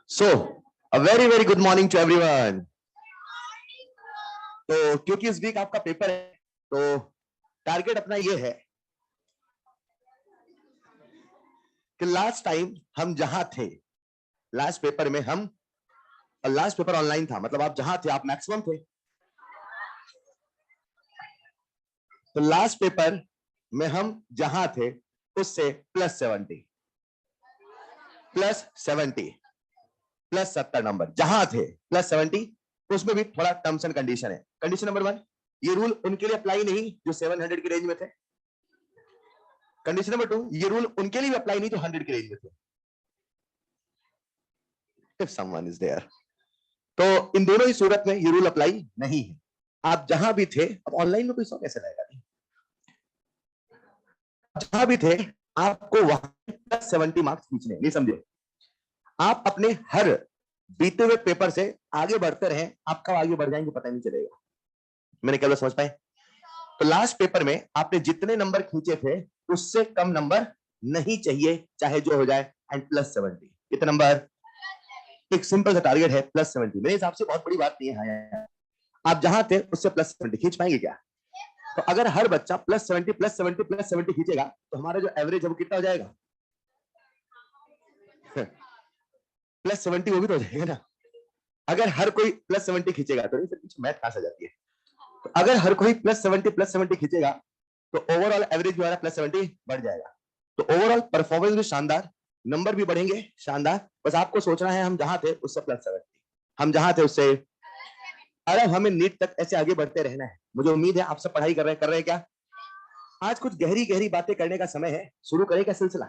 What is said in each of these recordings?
So, a very very good morning to everyone. तो क्योंकि इस वीक आपका पेपर है, तो टारगेट अपना ये है कि लास्ट टाइम हम जहां थे, लास्ट पेपर में हम, लास्ट पेपर ऑनलाइन था, मतलब आप जहां थे आप मैक्सिमम थे। तो लास्ट पेपर में हम जहां थे उससे +70 प्लस 70 नंबर जहां थे +70। उसमें भी थोड़ा टर्म्स एंड कंडीशन है। कंडीशन नंबर 1, ये रूल उनके लिए अप्लाई नहीं जो 700 की रेंज में थे। कंडीशन नंबर 2, ये रूल उनके लिए भी अप्लाई नहीं जो 100 की रेंज में थे। इफ समवन इज देयर, तो इन दोनों ही सूरत में ये रूल अप्लाई नहीं है। आप जहां भी थे, अब ऑनलाइन में कोई सौ कैसे रहेगा, जहां भी थे आपको वहां +70 मार्क्स खींचने, नहीं समझे? आप अपने हर बीते हुए पेपर से आगे बढ़ते रहे, आप कब आगे बढ़ जाएंगे पता नहीं चलेगा। मैंने क्या समझ पाए? तो लास्ट पेपर में आपने जितने नंबर खींचे थे उससे कम नंबर नहीं चाहिए, चाहे जो हो जाए, एंड +70। कितने नंबर? एक सिंपल सा टारगेट है +70। मेरे हिसाब से बहुत बड़ी बात नहीं है। आप जहां थे उससे +70 खींच पाएंगे क्या? तो अगर हर बच्चा +70 खींचेगा तो हमारा जो एवरेज है वो कितना हो जाएगा? +70 वो भी तो हो जाएगा ना। अगर हर कोई +70 खींचेगा तो नहीं, फिर पीछे मैथ कहां से जाती है। तो अगर हर कोई +70 खींचेगा तो ओवरऑल एवरेज हमारा +70 बढ़ जाएगा। तो ओवरऑल परफॉर्मेंस भी शानदार, नंबर भी बढ़ेंगे शानदार। बस आपको सोचना है हम जहां थे उससे +70, हम जहां थे उससे। अरे हमें नीट तक ऐसे आगे बढ़ते रहना है। मुझे उम्मीद है आप सब पढ़ाई कर रहे हैं क्या? आज कुछ गहरी गहरी बातें करने का समय है। शुरू करें क्या सिलसिला?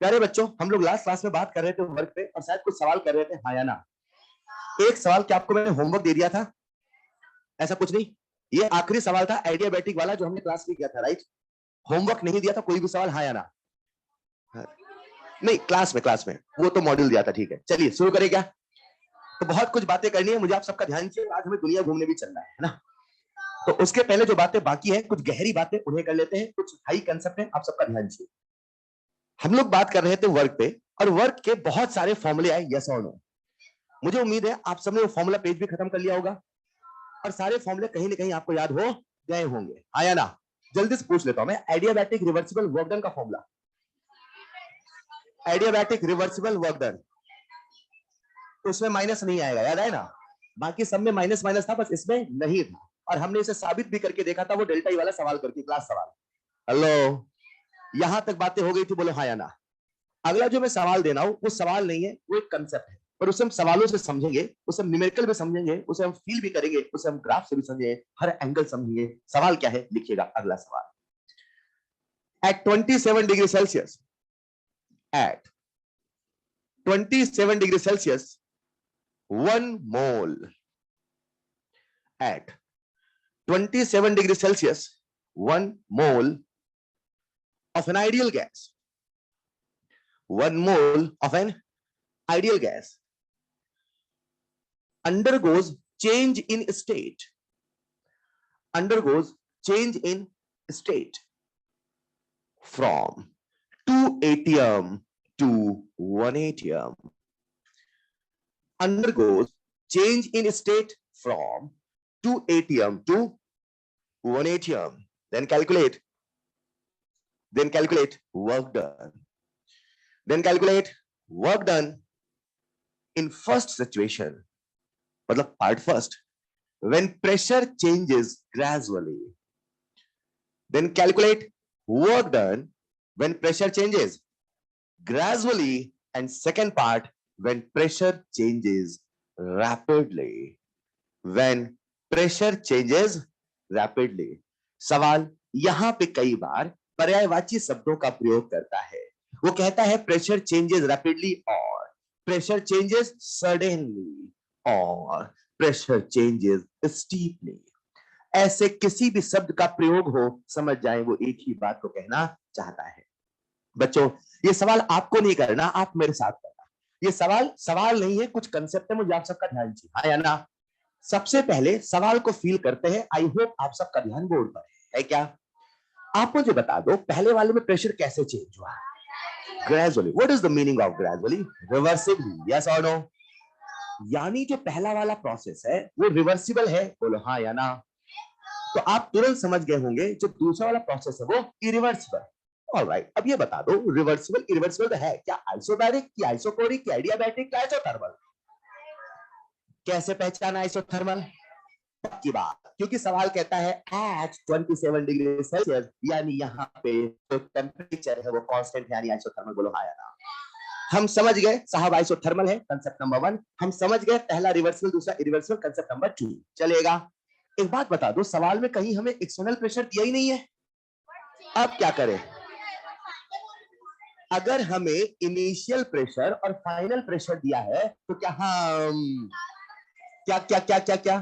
प्यारे बच्चों, हम लोग लास्ट क्लास में बात कर रहे थे वर्क पे, और शायद कुछ सवाल कर रहे थे, हाँ या ना। एक सवाल क्या आपको मैंने होमवर्क दे दिया था? ऐसा कुछ नहीं, ये आखिरी सवाल था एडियाबैटिक वाला जो हमने क्लास में किया था, राइट? होमवर्क नहीं दिया था, कोई भी सवाल हाँ या ना? नहीं, क्लास में वो तो मॉड्यूल दिया था, ठीक है। चलिए शुरू करें क्या? तो बहुत कुछ बातें करनी है मुझे, आप सबका ध्यान चाहिए। आज हमें दुनिया घूमने भी चलना है ना। तो उसके पहले जो बातें बाकी है, कुछ गहरी बातें, उन्हें कर लेते हैं। कुछ हाई कंसेप्ट है, आप सबका ध्यान चाहिए। हम लोग बात कर रहे थे वर्क पे, और वर्क के बहुत सारे फॉर्मूले आए, यस और नो। मुझे उम्मीद है आप सबने वो फॉर्मूला पेज भी खत्म कर लिया होगा, और सारे फॉर्मूले कहीं ना कहीं आपको याद हो गए होंगे, हाँ या ना? जल्दी से पूछ लेता हूं मैं, एडियाबैटिक रिवर्सिबल वर्क डन का formula. Adiabatic reversible work done, तो उसमें माइनस नहीं आएगा, याद है ना? बाकी सब में माइनस माइनस था, बस इसमें नहीं था। और हमने इसे साबित भी करके देखा था, वो डेल्टा ई वाला सवाल करके, क्लास सवाल। हेलो, यहां तक बातें हो गई थी, बोलो हाँ या ना? अगला जो मैं सवाल देना हूं वो सवाल नहीं है, वो एक कंसेप्ट है, पर उसे हम सवालों से समझेंगे, उसे हम न्यूमेरिकल भी समझेंगे, उसे हम फील भी करेंगे, उसे हम ग्राफ से भी समझेंगे, हर एंगल समझेंगे। सवाल क्या है लिखिएगा, अगला सवाल। At 27 degree Celsius, at 27 degree Celsius 1 mole, at 27 degrees Celsius 1 mole of an ideal gas, 1 mole of an ideal gas undergoes change in state, undergoes change in state from 2 atm to 1 atm, undergoes change in state from 2 atm to 1 atm. Then calculate work done. Then calculate work done in first situation, मतलब part first, when pressure changes gradually. Then calculate work done when pressure changes gradually, and second part, when pressure changes rapidly. When pressure changes rapidly. सवाल यहां पे कई बार पर्यायवाची शब्दों का प्रयोग करता है। वो कहता है प्रेशर चेंजेस रैपिडली, और प्रेशर चेंजेस सडनली, और प्रेशर चेंजेस स्टीपली। ऐसे किसी भी शब्द का प्रयोग हो, समझ जाए वो एक ही बात को कहना चाहता है। बच्चों, ये सवाल आपको नहीं करना, आप मेरे साथ करना। ये सवाल नहीं है, कुछ कंसेप्ट है, मुझे आप सबका ध्यान चाहिए, हाँ या ना? सबसे पहले सवाल को फील करते हैं। आई होप आप सबका ध्यान बोर्ड पर है क्या? आप मुझे बता दो, पहले वाले में प्रेशर कैसे चेंज हुआ? Gradually. What is the meaning of gradually? Reversibly. Yes और नो? यानी जो पहला वाला प्रोसेस है वो रिवर्सिबल है. बोलो हाँ या ना. तो आप तुरंत समझ गए होंगे जो दूसरा वाला प्रोसेस है वो इरिवर्सिबल. ऑलराइट, अब ये बता दो रिवर्सिबल इरिवर्सिबल तो है क्या? आइसोबैरिक की आइसोकोरिक की आइडियाबैटिक की आइसोथर्मल? कैसे पहचाना आइसोथर्मल की बात? क्योंकि सवाल कहता है एट 27 डिग्री सेल्सियस, यानी यहाँ पे जो टेम्परेचर है वो कांस्टेंट है, यानी आइसोथर्मल. बोलो हाँ या ना. हम समझ गए साहब आइसोथर्मल है कंसेप्ट नंबर 1. हम समझ गए पहला रिवर्सिबल दूसरा इरिवर्सिबल कंसेप्ट नंबर 2. चलेगा. एक बात बता दो, सवाल में कहीं हमें एक्सटर्नल प्रेशर दिया ही नहीं है. अब क्या करें? अगर हमें इनिशियल प्रेशर और फाइनल प्रेशर दिया है तो क्या हम क्या क्या क्या क्या क्या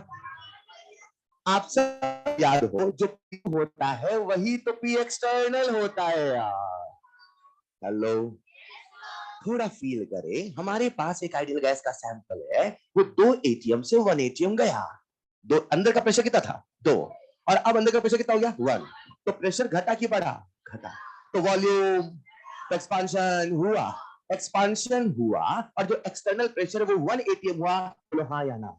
आप सब याद हो जो P होता है वही तो P एक्सटर्नल होता है यार. हेलो, थोड़ा फील करें. हमारे पास एक आइडियल गैस का सैंपल है, वो 2 एटीएम से 1 एटीएम गया. दो अंदर का प्रेशर कितना था? 2. और अब अंदर का प्रेशर कितना हो गया? 1. तो प्रेशर घटा कि बढ़ा? घटा. तो वॉल्यूम एक्सपांशन हुआ. एक्सपांशन हुआ और जो एक्सटर्नल प्रेशर वो 1 एटीएम हुआ. बोलो हाँ या ना.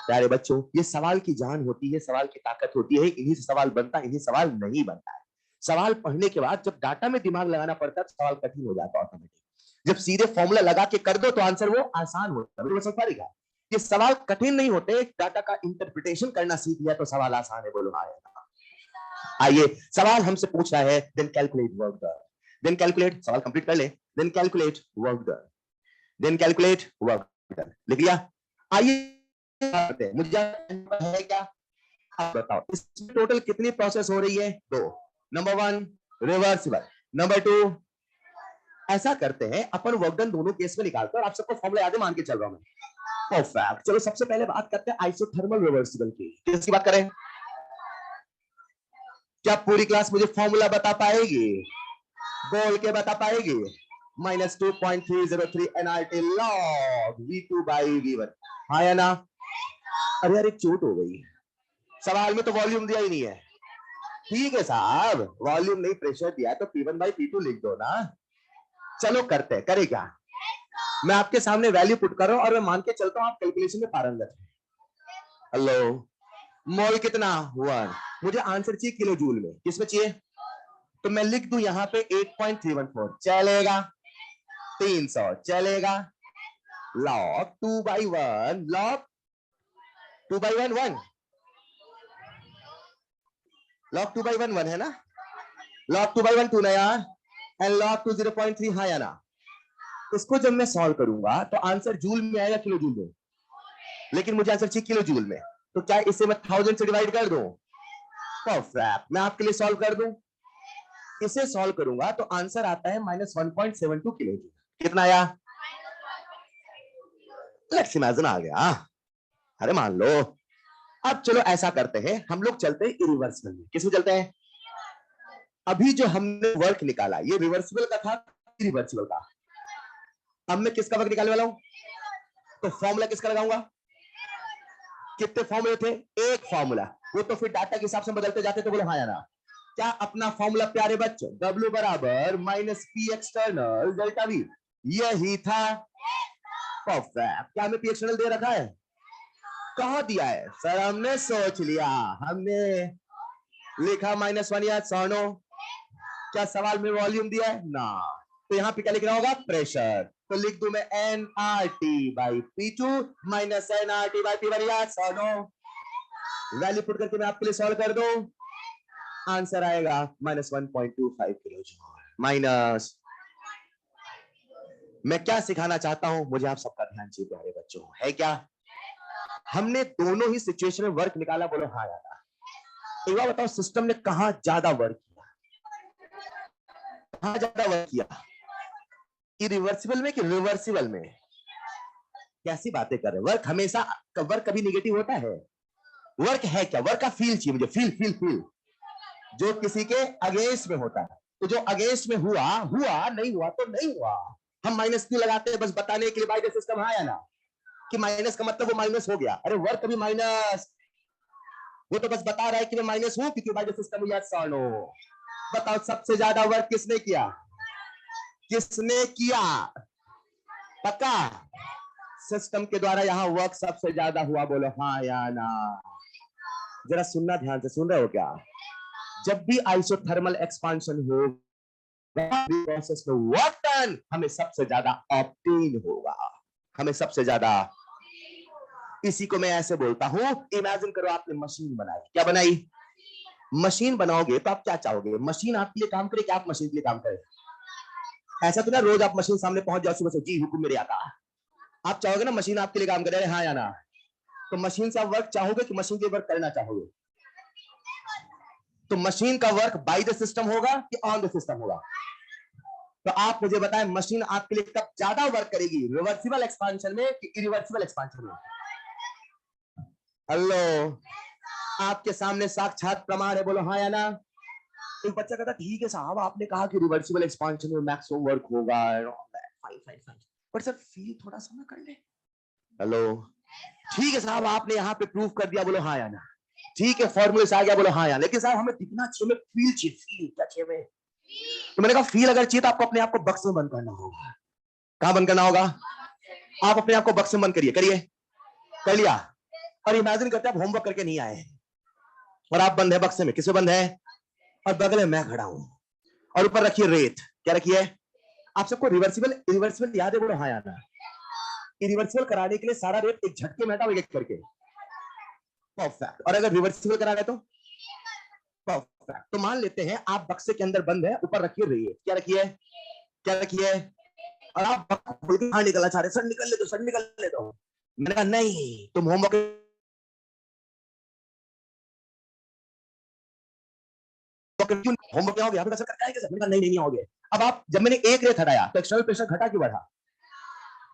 प्यारे बच्चों, ये सवाल की जान होती है, सवाल की ताकत होती है. इन्हीं से सवाल बनता है, इन्हीं सवाल नहीं बनता है. सवाल पढ़ने के बाद जब डाटा में दिमाग लगाना पड़ता है तो सवाल कठिन हो जाता है ऑटोमेटिक. जब सीधे फॉर्मूला लगा के कर दो तो आंसर वो आसान होता है. समझ पाएगा? ये सवाल कठिन नहीं होते, डाटा का इंटरप्रिटेशन करना सीख लिया तो सवाल आसान है. बोलो हाँ या ना. आइए, सवाल हमसे पूछ रहा है then calculate work done. Then calculate, सवाल कंप्लीट कर ले. Then calculate work done. Then calculate work done. लिख लिया? आइए, मुझे है क्या? आप बताओ इसमें टोटल कितनी प्रोसेस हो रही है? 2. Number 1 reversible, number 2. ऐसा करते हैं अपन वर्क डन दोनों केस में निकालते हैं और आप सबको फॉर्मूला याद है, मान के चल रहा हूं मैं. परफेक्ट. चलो सबसे पहले बात करते हैं आइसोथर्मल रिवर्सिबल की. किसकी बात करें? क्या पूरी क्लास मुझे फॉर्मूला बता पाएगी? बोल के बता पाएगी? -2.303 nRT log V2 by V1. हाँ या ना? अरे यार एक चोट हो गई, सवाल में तो वॉल्यूम दिया ही नहीं है. ठीक है साहब, वॉल्यूम नहीं प्रेशर दिया है तो P1 by P2 लिख दो ना. चलो करते हैं. करे क्या? मैं आपके सामने वैल्यू पुट कर रहा हूं और मैं मान के चलता हूं आप कैलकुलेशन में पारंगत हैं. हेलो, मोल कितना? 1. मुझे आंसर चाहिए किलो जूल में. किसमें चाहिए? तो मैं लिख दूं यहां पे 8.314. चलेगा? 300 चलेगा? लॉग 2/1, लॉग 2/1 1, लॉग 2/1 1 है ना? लॉग 2/1 2 ना यार, एंड लॉग 2 0.3. हाँ या ना? इसको जब मैं सॉल्व करूंगा तो आंसर जूल में आएगा किलो जूल में, लेकिन मुझे आंसर चाहिए किलो जूल में. तो क्या इसे मैं 1000 से डिवाइड कर दूं? परफेक्ट. मैं आपके लिए सॉल्व कर दूं. इसे सॉल्व करूंगा तो आंसर आता है -1.72 किलो जूल. कितना आया? लेट्स इमेजिन आ गया. अरे मान लो. अब चलो ऐसा करते हैं, हम लोग चलते हैं इरिवर्सिबल में. किसमें चलते हैं? अभी जो हमने वर्क निकाला ये रिवर्सिबल का था, इरिवर्सिबल का. अब मैं किसका वर्क निकालने वाला हूं? तो फॉर्मूला किसका लगाऊंगा? कितने फॉर्मूले थे? एक फॉर्मूला. वो तो फिर डाटा के हिसाब से बदलते जाते. तो बोलो हाँ या ना. क्या अपना फॉर्मूला प्यारे बच्चों? W बराबर -P एक्सटर्नल डेल्टा V. यही था. परफेक्ट. क्या हमें P एक्सटर्नल दे रखा है? कहां दिया है सर? हमने सोच लिया, हमने लिखा -1 या सोनो. क्या सवाल में वॉल्यूम दिया है ना? तो यहाँ पे क्या लिखना होगा? प्रेशर. तो लिख दूं मैं nRT by P2 minus nRT by P1 या सोनो. वैल्यू पुट करके मैं आपके लिए सॉल्व कर दूं. आंसर आएगा -1.25 किलो जूल. माइनस. मैं क्या सिखाना चाहता हूं, मुझे आप सबका ध्यान चाहिए प्यारे बच्चों. है क्या? हमने दोनों ही सिचुएशन में वर्क निकाला. बोलो हाँ या ना. एक बार बताओ, सिस्टम ने कहां ज्यादा वर्क किया? कहां ज्यादा वर्क किया? इरिवर्सिबल में कि रिवर्सिबल में? कैसी बातें कर रहे हैं? वर्क हमेशा, वर्क कभी नेगेटिव होता है? वर्क है क्या? वर्क का फील चाहिए मुझे. फील फील फील जो किसी के अगेंस्ट में होता है. तो जो अगेंस्ट में हुआ हुआ, नहीं हुआ तो नहीं हुआ. हम माइनस क्यों लगाते हैं? बस बताने के लिए बाय द सिस्टम. हाँ या ना? कि माइनस का मतलब वो माइनस हो गया. अरे वर्क कभी माइनस, वो तो बस बता रहा है कि मैं माइनस हूं क्योंकि बाय द सिस्टम. याद सालो. बताओ सबसे ज्यादा वर्क किसने किया? किसने किया? पक्का सिस्टम के द्वारा यहां वर्क सबसे ज्यादा हुआ, बोलो हाँ या ना। जरा सुनना ध्यान से, सुन रहे हो क्या? जब भी आइसोथर्मल एक्सपांशन हो प्रोसेस में वर्क डन हमें सबसे ज्यादा ऑप्टेन होगा, हमें सबसे ज्यादा। इसी को मैं ऐसे बोलता हूं, इमेजिन करो आपने मशीन बनाई। क्या बनाई? मशीन बनाओगे तो आप क्या चाहोगे? मशीन आपके लिए काम करे कि आप मशीन के लिए काम करें? ऐसा तो ना रोज आप मशीन सामने पहुंच जाओ सुबह से, जी हुक्म मेरे आका। आप चाहोगे ना मशीन आपके लिए काम करे, हाँ या ना? तो मशीन से आप वर्क चाहोगे कि मशीन के वर्क करना चाहोगे? तो मशीन का वर्क बाय द सिस्टम होगा कि ऑन द सिस्टम होगा? तो आप मुझे बताएं, मशीन आपके लिए कब ज्यादा वर्क करेगी, रिवर्सिबल एक्सपांशन में कि इरिवर्सिबल एक्सपांशन में? हेलो, आपके सामने साक्षात प्रमाण है, बोलो हाँ या ना। एक बच्चा कहता ठीक है साहब, आपने कहा कि रिवर्सिबल एक्सपांशन में मैक्सिमम वर्क होगा, fine fine fine, but sir feel थोड़ा सा ना कर ले। हेलो, ठीक है साहब, आपने यहाँ पे प्रूफ कर दिया, बोलो हाँ या ना। ठीक है, फॉर्मूले से आ गया, बोलो हाँ या। लेकिन साहब हमें दिखना चाहिए, फील चाहिए, फील क्या चाहिए? तो मैंने कहा फील अगर चाहिए तो आपको अपने आप को बक्स में बंद करना होगा। कहां बंद करना होगा? आप अपने आप को बक्स में बंद करिए, करिए, कर लिया। और इमेजिन करते हैं आप होमवर्क करके नहीं आए और आप बंद है बक्स में। किसमें बंद है? और बगल में मैं खड़ा हूं और ऊपर रखिए रेत। क्या रखिए? आप सबको रिवर्सिबल इरिवर्सिबल याद है, बोलो हाँ या ना। इरिवर्सिबल कराने के लिए सारा रेत एक झटके में हटाओ, एक करके, परफेक्ट। और अगर रिवर्सिबल करा रहे तो परफेक्ट। तो मान लेते हैं आप बक्से के अंदर बंद है, ऊपर रखिए रेत। क्या रखिए? क्या रखिए? और आप खोल के बाहर निकलना चाह रहे, सर निकल ले दो, सर निकल ले दो। मैंने कहा नहीं, तुम होमवर्क होमवर्क क्या हो गया? सर करके आएंगे सर। मैंने कहा नहीं नहीं आओगे। अब आप, जब मैंने एक रेत हटाया तो एक्सटर्नल प्रेशर घटा क्यों बढ़ा?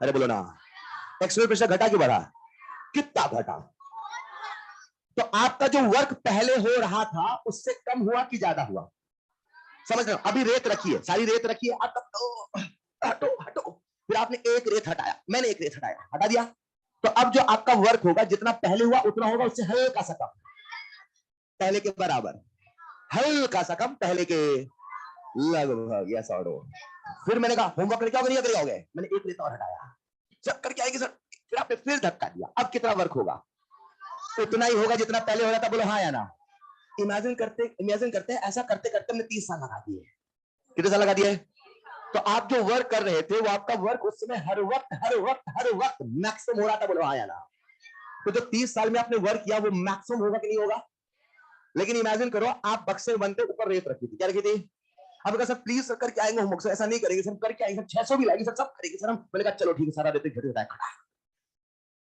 अरे बोलो ना, एक्सटर्नल प्रेशर घटा क्यों बढ़ा? कितना घटा? तो आपका जो वर्क पहले हो रहा था उससे कम हुआ कि ज्यादा हुआ? समझ रहे हो? अभी रेत रखी है, सारी रेत रखी है, आप तो हटो हटो, फिर आपने एक रेत हटाया, मैंने एक रेत हटाया, हटा दिया। तो अब जो आपका वर्क होगा जितना पहले हुआ उतना होगा, उससे हल्का सा कम, पहले के बराबर, हल्का सा कम, पहले के लगभग, या सॉरी। फिर मैंने कहा होमवर्क करके आओगे, नहीं करके आओगे? मैंने एक रेत और हटाया, सर करके आएगी सर। फिर आपने फिर धक्का दिया, अब कितना वर्क होगा? उतना ही होगा जितना पहले हो रहा था, बोलो हाँ या ना। इमेजिन करते हैं ऐसा करते करते हमने 30 साल लगा दिए। कितने साल लगा दिए? तो आप जो वर्क कर रहे थे वो आपका वर्क उस समय हर वक्त हर वक्त मैक्सिमम हो रहा था, बोलो हाँ या ना। तो जो 30 साल में आपने वर्क किया वो मैक्सिमम होगा कि नहीं होगा? लेकिन इमेजिन करो आप बक्से में बनते ऊपर रेत रखी थी। क्या रखी थी? अब कहा सर प्लीज सर करके आएंगे होमवर्क, सर ऐसा नहीं करेंगे सर, करके आएंगे सर, 600 भी लाएंगे सर, सब करेंगे सर हम। मैंने कहा चलो ठीक है, सारा रेत एक झटके हटा।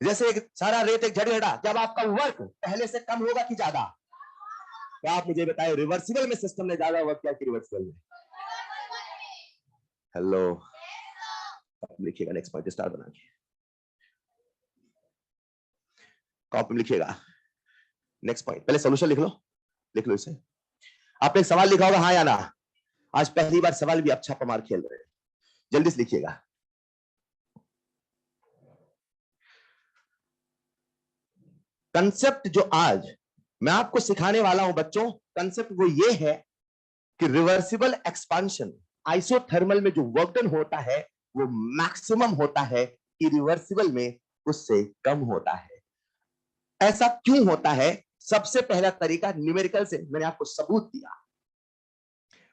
जैसे एक सारा रेत एक झटके हटा, जब आपका वर्क पहले से कम होगा कि ज्यादा? तो आप मुझे बताए रिवर्सिबल में सिस्टम ने ज्यादा वर्क किया कि रिवर्सिबल में? हेलो, लिखिएगा नेक्स्ट पॉइंट स्टार बना के कॉपी में लिखिएगा। नेक्स्ट पॉइंट, पहले सॉल्यूशन लिख लो इसे। आपने एक सवाल लिखा होगा हाँ या ना। आज पहली बार सवाल भी आप छापा मार खेल रहे हैं, जल्दी से लिखिएगा। कंसेप्ट जो आज मैं आपको सिखाने वाला हूं बच्चों, कंसेप्ट वो ये है कि रिवर्सिबल एक्सपांशन आइसोथर्मल में जो वर्क डन होता है वो मैक्सिमम होता है, इरिवर्सिबल में उससे कम होता है। ऐसा क्यों होता है? सबसे पहला तरीका न्यूमेरिकल से मैंने आपको सबूत दिया,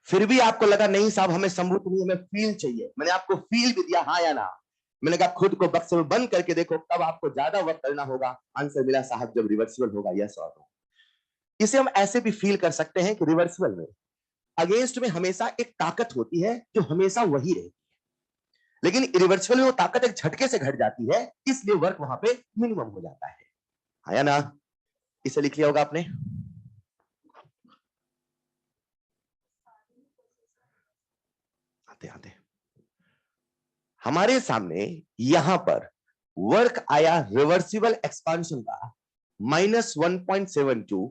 फिर भी आपको लगा नहीं साहब हमें सबूत नहीं, हमें फील चाहिए। मैंने आपको फील भी दिया, हाँ या ना। मैंने कहा खुद को बक्से में बंद करके देखो, तब आपको ज्यादा वर्क करना होगा। आंसर मिला साहब जब रिवर्सिबल होगा, यस और नो। इसे हम ऐसे भी फील कर सकते हैं कि रिवर्सिबल में अगेंस्ट में हमेशा एक ताकत होती है जो हमेशा वही रहती है, लेकिन रिवर्सिबल में वो ताकत एक झटके से घट जाती है, इसलिए वर्क वहां पे मिनिमम हो जाता है। हाँ या ना? इसे लिख लिया होगा आपने। आते आते हमारे सामने यहां पर वर्क आया रिवर्सिबल एक्सपांशन का -1.72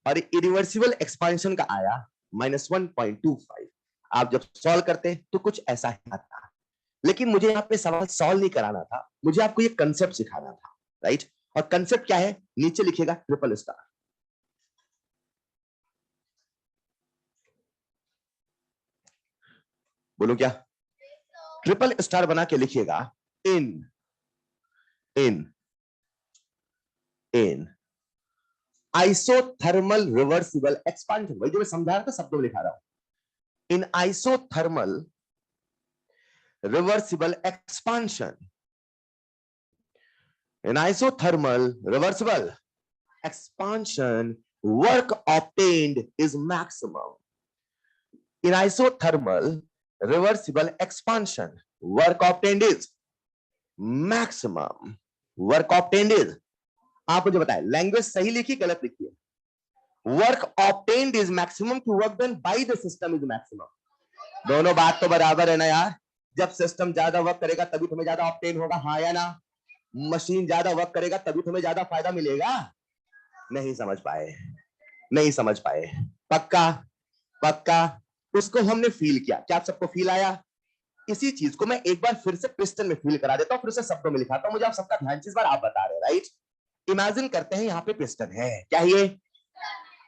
और इरिवर्सिबल एक्सपांशन का आया -1.25। आप जब सॉल्व करते तो कुछ ऐसा ही आता, लेकिन मुझे यहाँ पे सवाल सॉल्व नहीं कराना था, मुझे आपको ये कंसेप्ट सिखाना था, राइट? और कंसेप्ट क्या है? नीचे लिखेगा ट्रिपल स्टार। बोलो क्या? ट्रिपल स्टार बना के लिखिएगा, इन इन इन आइसोथर्मल रिवर्सिबल एक्सपांशन, वही जो मैं समझा रहा था शब्दों में लिखा रहा हूं, in isothermal reversible expansion, in isothermal reversible expansion, work obtained is maximum. In isothermal reversible expansion, work obtained is maximum. Work obtained is, आप मुझे बताएं लैंग्वेज सही लिखी गलत लिखी है? Work obtained is maximum to work done by the system is maximum. दोनों बात तो बराबर है ना यार? जब सिस्टम ज्यादा वर्क करेगा तभी तुम्हें ज्यादा ऑब्टेन होगा, हाँ या ना? मशीन ज्यादा वर्क करेगा तभी तुम्हें ज्यादा फायदा मिलेगा। नहीं समझ पाए, नहीं समझ पाए। पक्का पक्का उसको हमने फील किया, क्या आप सबको फील आया? इसी चीज को मैं एक बार फिर से पिस्टन में फील करा देता हूं, फिर से शब्दों में लिखाता हूं, मुझे आप सबका ध्यान इस बार आप बता रहे हैं, राइट? इमेजिन करते हैं यहाँ पे पिस्टन है, क्या ये?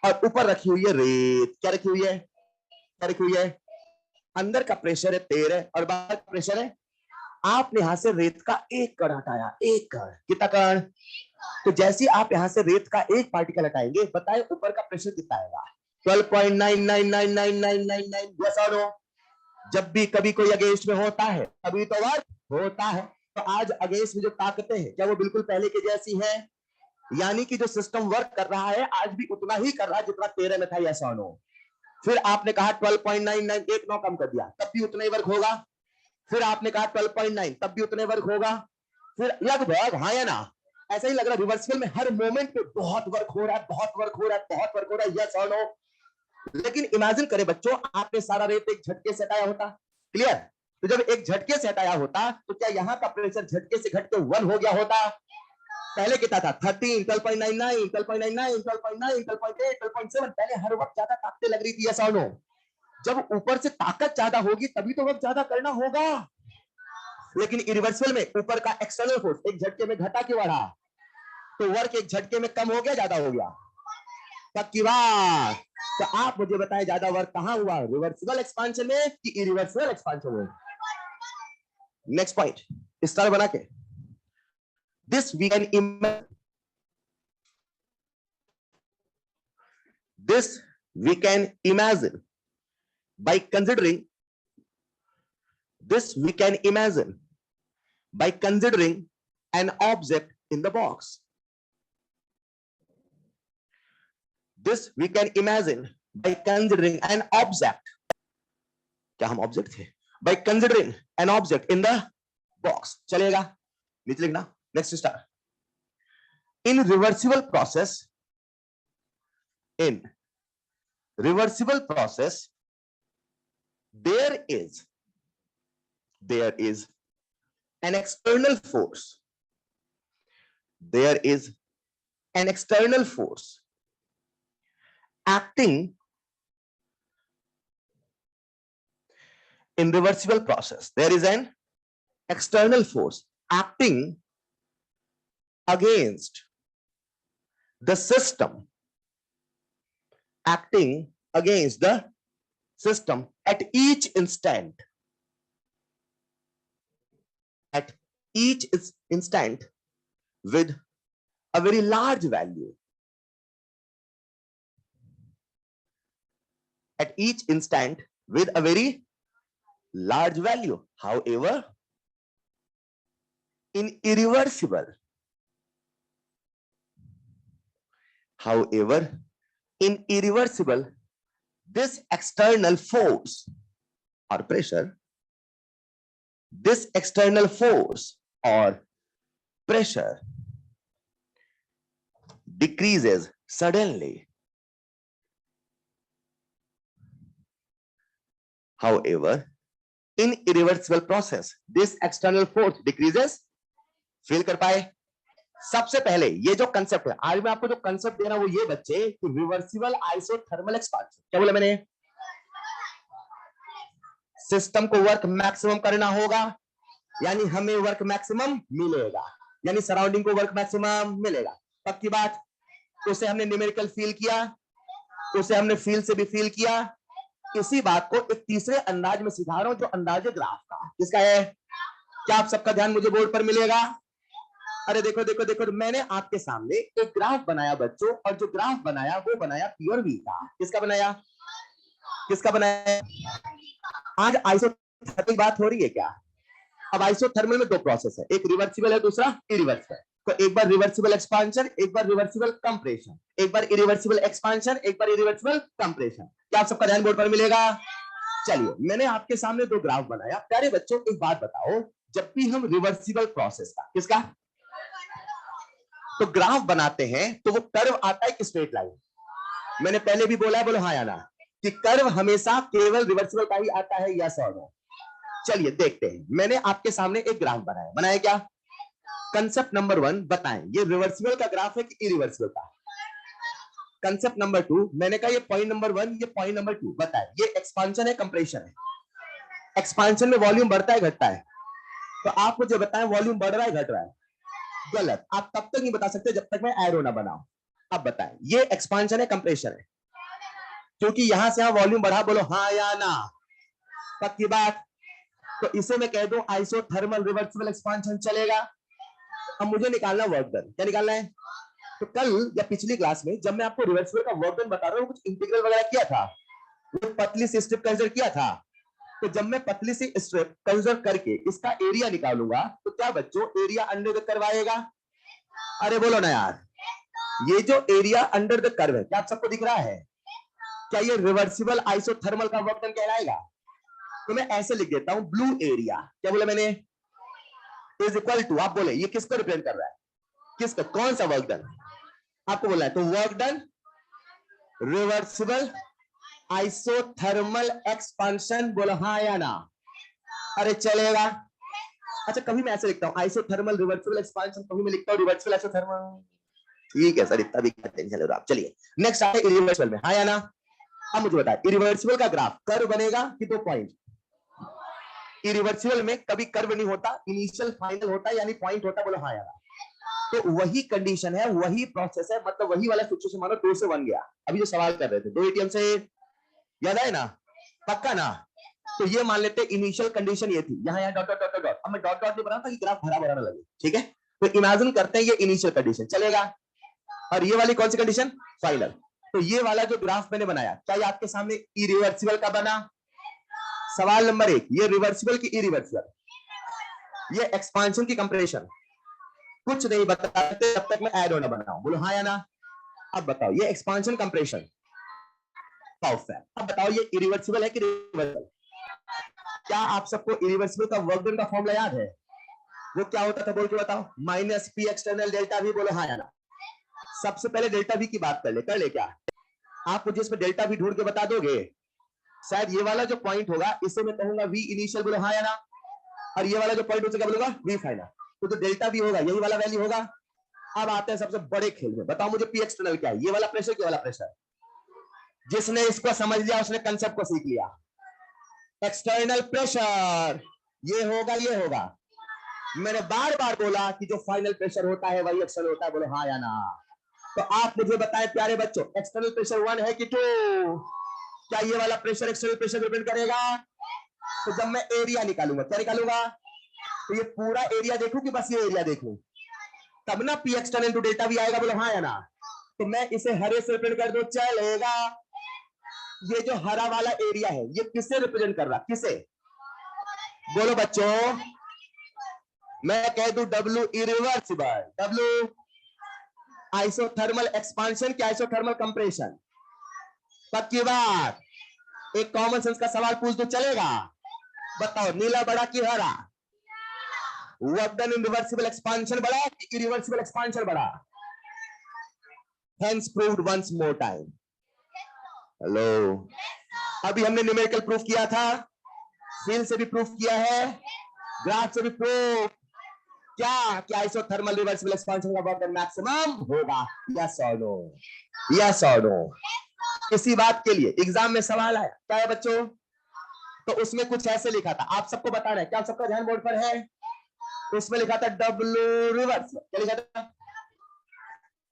और ऊपर रखी हुई है रेत, क्या रखी हुई है? क्या रखी हुई है? अंदर का प्रेशर है 13 और बाहर का प्रेशर है, आपने यहां से रेत का एक कण हटाया, एक कण, कितना कण? तो जैसे आप यहां से रेत का एक पार्टिकल हटाएंगे, बताएं ऊपर का प्रेशर कितना आएगा? 12.999999, यस और नो? जब भी कभी कोई अगेंस्ट में होता है तभी तो वर्क होता है। तो आज अगेंस्ट में जो ताकतें हैं क्या वो बिल्कुल पहले के जैसी है? यानी कि जो सिस्टम वर्क कर रहा है आज भी उतना ही कर रहा है जितना 13 में था, यस और नो? फिर आपने कहा 12.99, एक 9 कम कर दिया तब भी उतना ही वर्क होगा। फिर आपने कहा 12.9 तब भी उतने वर्क होगा। फिर लगभग, हाँ या ना? ऐसा ही लग रहा है रिवर्सिबल में हर मोमेंट पे बहुत वर्क हो रहा है, बहुत वर्क हो रहा है, बहुत वर्क हो रहा है, यस और नो? लेकिन इमेजिन करें बच्चों, आपने सारा रेत एक झटके से हटाया होता, क्लियर? तो जब एक झटके से हटाया होता तो क्या यहाँ का प्रेशर झटके से घट के 1 हो गया होता? पहले कितना था? 13, 12.99, 12.99, 12.9, 12.8, 12.7, पहले हर वक्त ज्यादा ताकतें लग रही थी, यस और नो? जब ऊपर से ताकत ज्यादा होगी तभी तो वक्त ज्यादा करना होगा। लेकिन इरिवर्सिबल में ऊपर का एक्सटर्नल फोर्स एक झटके में घटा क्यों बढ़ा? तो वर्क एक झटके में कम हो गया, ज्यादा हो गया? पक्की बात। तो आप मुझे बताएं ज्यादा वर्क कहां हुआ, रिवर्सिबल एक्सपांशन में कि इरिवर्सिबल एक्सपांशन में? नेक्स्ट पॉइंट इस तरह बना के, this we can imagine, this we can imagine by considering, this we can imagine by considering an object in the box. This we can imagine by considering an object. क्या हम object थे? By considering an object in the box. चलेगा? नीचे लिखना, next star. In reversible process, in reversible process, there is an external force, there is an external force acting in reversible process, there is an external force acting against the system, acting against the system at each instant, at each instant with a very large value, at each instant with a very large value. However, in irreversible, however, in irreversible, this external force or pressure, this external force or pressure decreases suddenly. However, in irreversible process, this external force decreases. Feel कर पाए? सबसे पहले ये जो concept है, आज मैं आपको जो कंसेप्ट दे रहा हूं वो ये बच्चे कि रिवर्सिबल आइसोथर्मल एक्सपांशन, क्या बोला मैंने? सिस्टम को वर्क मैक्सिमम करना होगा, यानी हमें वर्क मैक्सिमम मिलेगा, यानी सराउंडिंग को वर्क मैक्सिमम मिलेगा। पक्की बात? उसे हमने न्यूमेरिकल फील किया, उसे हमने फील से भी फील किया, इसी बात को एक तीसरे अंदाज में सिखा रहा हूं, जो अंदाज है ग्राफ का। किसका है? क्या आप सबका ध्यान मुझे बोर्ड पर मिलेगा? अरे देखो देखो देखो, मैंने आपके सामने एक ग्राफ बनाया बच्चों, और जो ग्राफ बनाया वो बनाया पी और वी का। किसका बनाया? किसका बनाया? आज आइसोथर्मल की बात हो रही है क्या? अब आइसोथर्मल में दो प्रोसेस है, एक रिवर्सिबल है, दूसरा इरिवर्सिबल। तो एक बार रिवर्सिबल एक्सपांशन, एक बार रिवर्सिबल कंप्रेशन, एक बार इरिवर्सिबल एक्सपांशन, एक बार इरिवर्सिबल कंप्रेशन। क्या आप सबका ध्यान बोर्ड पर मिलेगा? चलिए, मैंने आपके सामने दो ग्राफ बनाया। प्यारे बच्चों, एक बात बताओ, जब भी हम रिवर्सिबल प्रोसेस का, किसका, तो ग्राफ बनाते हैं तो वो कर्व आता है कि स्ट्रेट लाइन? मैंने पहले भी बोला है, बोलो हाँ या ना, कि कर्व हमेशा केवल रिवर्सिबल का ही आता है, यस और नो? चलिए देखते हैं। मैंने आपके सामने एक ग्राफ बनाया। बनाया क्या? कंसेप्ट नंबर 1 बताएं, ये रिवर्सिबल का ग्राफ है कि इरिवर्सिबल का? कंसेप्ट नंबर 2, मैंने कहा ये पॉइंट नंबर 1, ये पॉइंट नंबर 2, बताएं ये एक्सपांशन है कंप्रेशन है? एक्सपांशन में वॉल्यूम बढ़ता है घटता है? तो आप मुझे बताएं, वॉल्यूम बढ़ रहा है घट रहा है? गलत। आप तब तक नहीं बता सकते जब तक मैं एरो ना बनाऊं। अब बताएं, ये एक्सपांशन है कंप्रेशन है? क्योंकि यहां से यहां वॉल्यूम बढ़ा, बोलो हाँ या ना, पक्की बात? तो इसे मैं कह दूं आइसोथर्मल रिवर्सिबल एक्सपांशन, चलेगा? अब मुझे निकालना वर्क डन। क्या निकालना है? तो कल या पिछली क्लास में जब मैं आपको रिवर्सिबल का वर्क डन बता रहा हूं, कुछ इंटीग्रल वगैरह किया था, वो पतली सी स्ट्रिप कंसीडर किया था। तो जब मैं पतली सी स्ट्रिप कंसीडर करके इसका एरिया निकालूंगा, तो क्या बच्चों एरिया अंडर द कर्व आएगा? अरे बोलो ना यार, ये जो एरिया अंडर द कर्व है, क्या आप सबको दिख रहा है? क्या ये रिवर्सिबल आइसोथर्मल का वर्क डन कहलाएगा? तो मैं ऐसे लिख देता हूं, ब्लू एरिया, क्या बोला मैंने, इज इक्वल टू, आप बोले ये किसको रिप्रेजेंट कर रहा है? किसका, कौन सा वर्क डन आपको बोला है? तो work done reversible isothermal expansion, बोलो हाँ या ना? अरे चलेगा। अच्छा, कभी मैं ऐसे लिखता हूं आइसोथर्मल रिवर्सिबल एक्सपांशन, कभी मैं लिखता हूं रिवर्सिबल आइसोथर्मल। ठीक है सर, इतना भी टेंशन ले रहे हो आप। चलिए नेक्स्ट आते हैं इरिवर्सिबल में, हाँ या ना? अब मुझे बताए, इरिवर्सिबल का ग्राफ कर्व बनेगा कि दो पॉइंट? इरिवर्सिबल में कभी कर्व नहीं होता, इनिशियल फाइनल होता है, यानी पॉइंट होता है, बोलो हाँ या ना? तो वही कंडीशन है, वही प्रोसेस है, मतलब वही वाला सिचुएशन। मानो 2 से 1 गया, अभी जो सवाल कर रहे थे, 2 एटीएम से, याद है ना? पक्का ना? तो ये मान लेते इनिशियल कंडीशन ये थी, यहाँ यहाँ डॉट डॉट डॉट डॉट। अब मैं डॉट डॉट नहीं बना था कि ग्राफ भरा भरा ना लगे, ठीक है? तो इमेजिन करते हैं ये इनिशियल कंडीशन, चलेगा? और ये वाली कौन सी कंडीशन? फाइनल। तो ये वाला जो ग्राफ मैंने बनाया, क्या ये आपके सामने इरिवर्सिबल का बना? सवाल नंबर 1, ये रिवर्सिबल की इरिवर्सिबल? ये एक्सपांशन की कंप्रेशन? कुछ नहीं बताते जब तक मैं एरो ना बनाऊं, बोलो हाँ या ना? अब बताओ, ये एक्सपांशन कंप्रेशन, अब बताओ ये इरिवर्सिबल है कि रिवर्सिबल? क्या आप सबको इरिवर्सिबल का वर्क डन का फॉर्मूला याद है? वो क्या होता था, बोल के बताओ। Minus P external delta we, बोलो हाँ या ना? सबसे पहले डेल्टा वी की बात कर ले क्या? आप मुझे इसमें डेल्टा वी ढूंढ के बता दोगे? शायद ये वाला जो पॉइंट होगा इसे मैं कहूंगा वी इनिशियल, बोलो हाँ या ना? और ये वाला जो पॉइंट उसे क्या बोलूंगा? We final. तो जो डेल्टा वी होगा यही वाला वैल्यू होगा। अब आते हैं सबसे बड़े खेल में, बताओ मुझे पी एक्सटर्नल क्या है? ये वाला प्रेशर, क्या वाला प्रेशर? जिसने इसको समझ लिया उसने कंसेप्ट को सीख लिया। एक्सटर्नल प्रेशर ये होगा, ये होगा। मैंने बार बार बोला कि जो फाइनल प्रेशर होता है वही एक्सटर्नल होता है, बोलो हाँ या ना? तो आप मुझे बताएं प्यारे बच्चों, एक्सटर्नल प्रेशर 1 है कि 2? क्या ये वाला प्रेशर एक्सटर्नल प्रेशर डिपेंड करेगा? तो जब मैं एरिया निकालूंगा, क्या निकालूंगा? तो ये पूरा एरिया देखूं कि बस ये एरिया देखूं? तब ना पी एक्सटर्नल टू डेल्टा भी आएगा, बोलो हाँ या ना? तो मैं इसे हरे से रिप्रेजेंट कर दूं, चलेगा? ये जो हरा वाला एरिया है ये किसे रिप्रेजेंट कर रहा, किसे? बोलो बच्चों, मैं कह दूं W irreversible, W isothermal expansion क्या आइसोथर्मल कंप्रेशन? पक्की बात? एक कॉमन सेंस का सवाल पूछ दो, चलेगा? बताओ, नीला बड़ा कि हरा? Work done in reversible expansion बड़ा कि इरिवर्सिबल एक्सपांशन बड़ा? Hence proved once more time. Hello, अभी हमने न्यूमेरिकल प्रूफ किया था, फील से भी प्रूफ किया है, ग्राफ से भी प्रूफ। क्या क्या आइसोथर्मल रिवर्सिबल एक्सपांशन का वर्क डन मैक्सिमम होगा? यस और नो? यस और नो? इसी बात के लिए एग्जाम में सवाल आया, क्या है बच्चों? तो उसमें कुछ ऐसे लिखा था, आप सबको बताना है, क्या आप सबका ध्यान बोर्ड पर है? उसमें लिखा था डब्ल्यू रिवर्स, क्या लिखा था?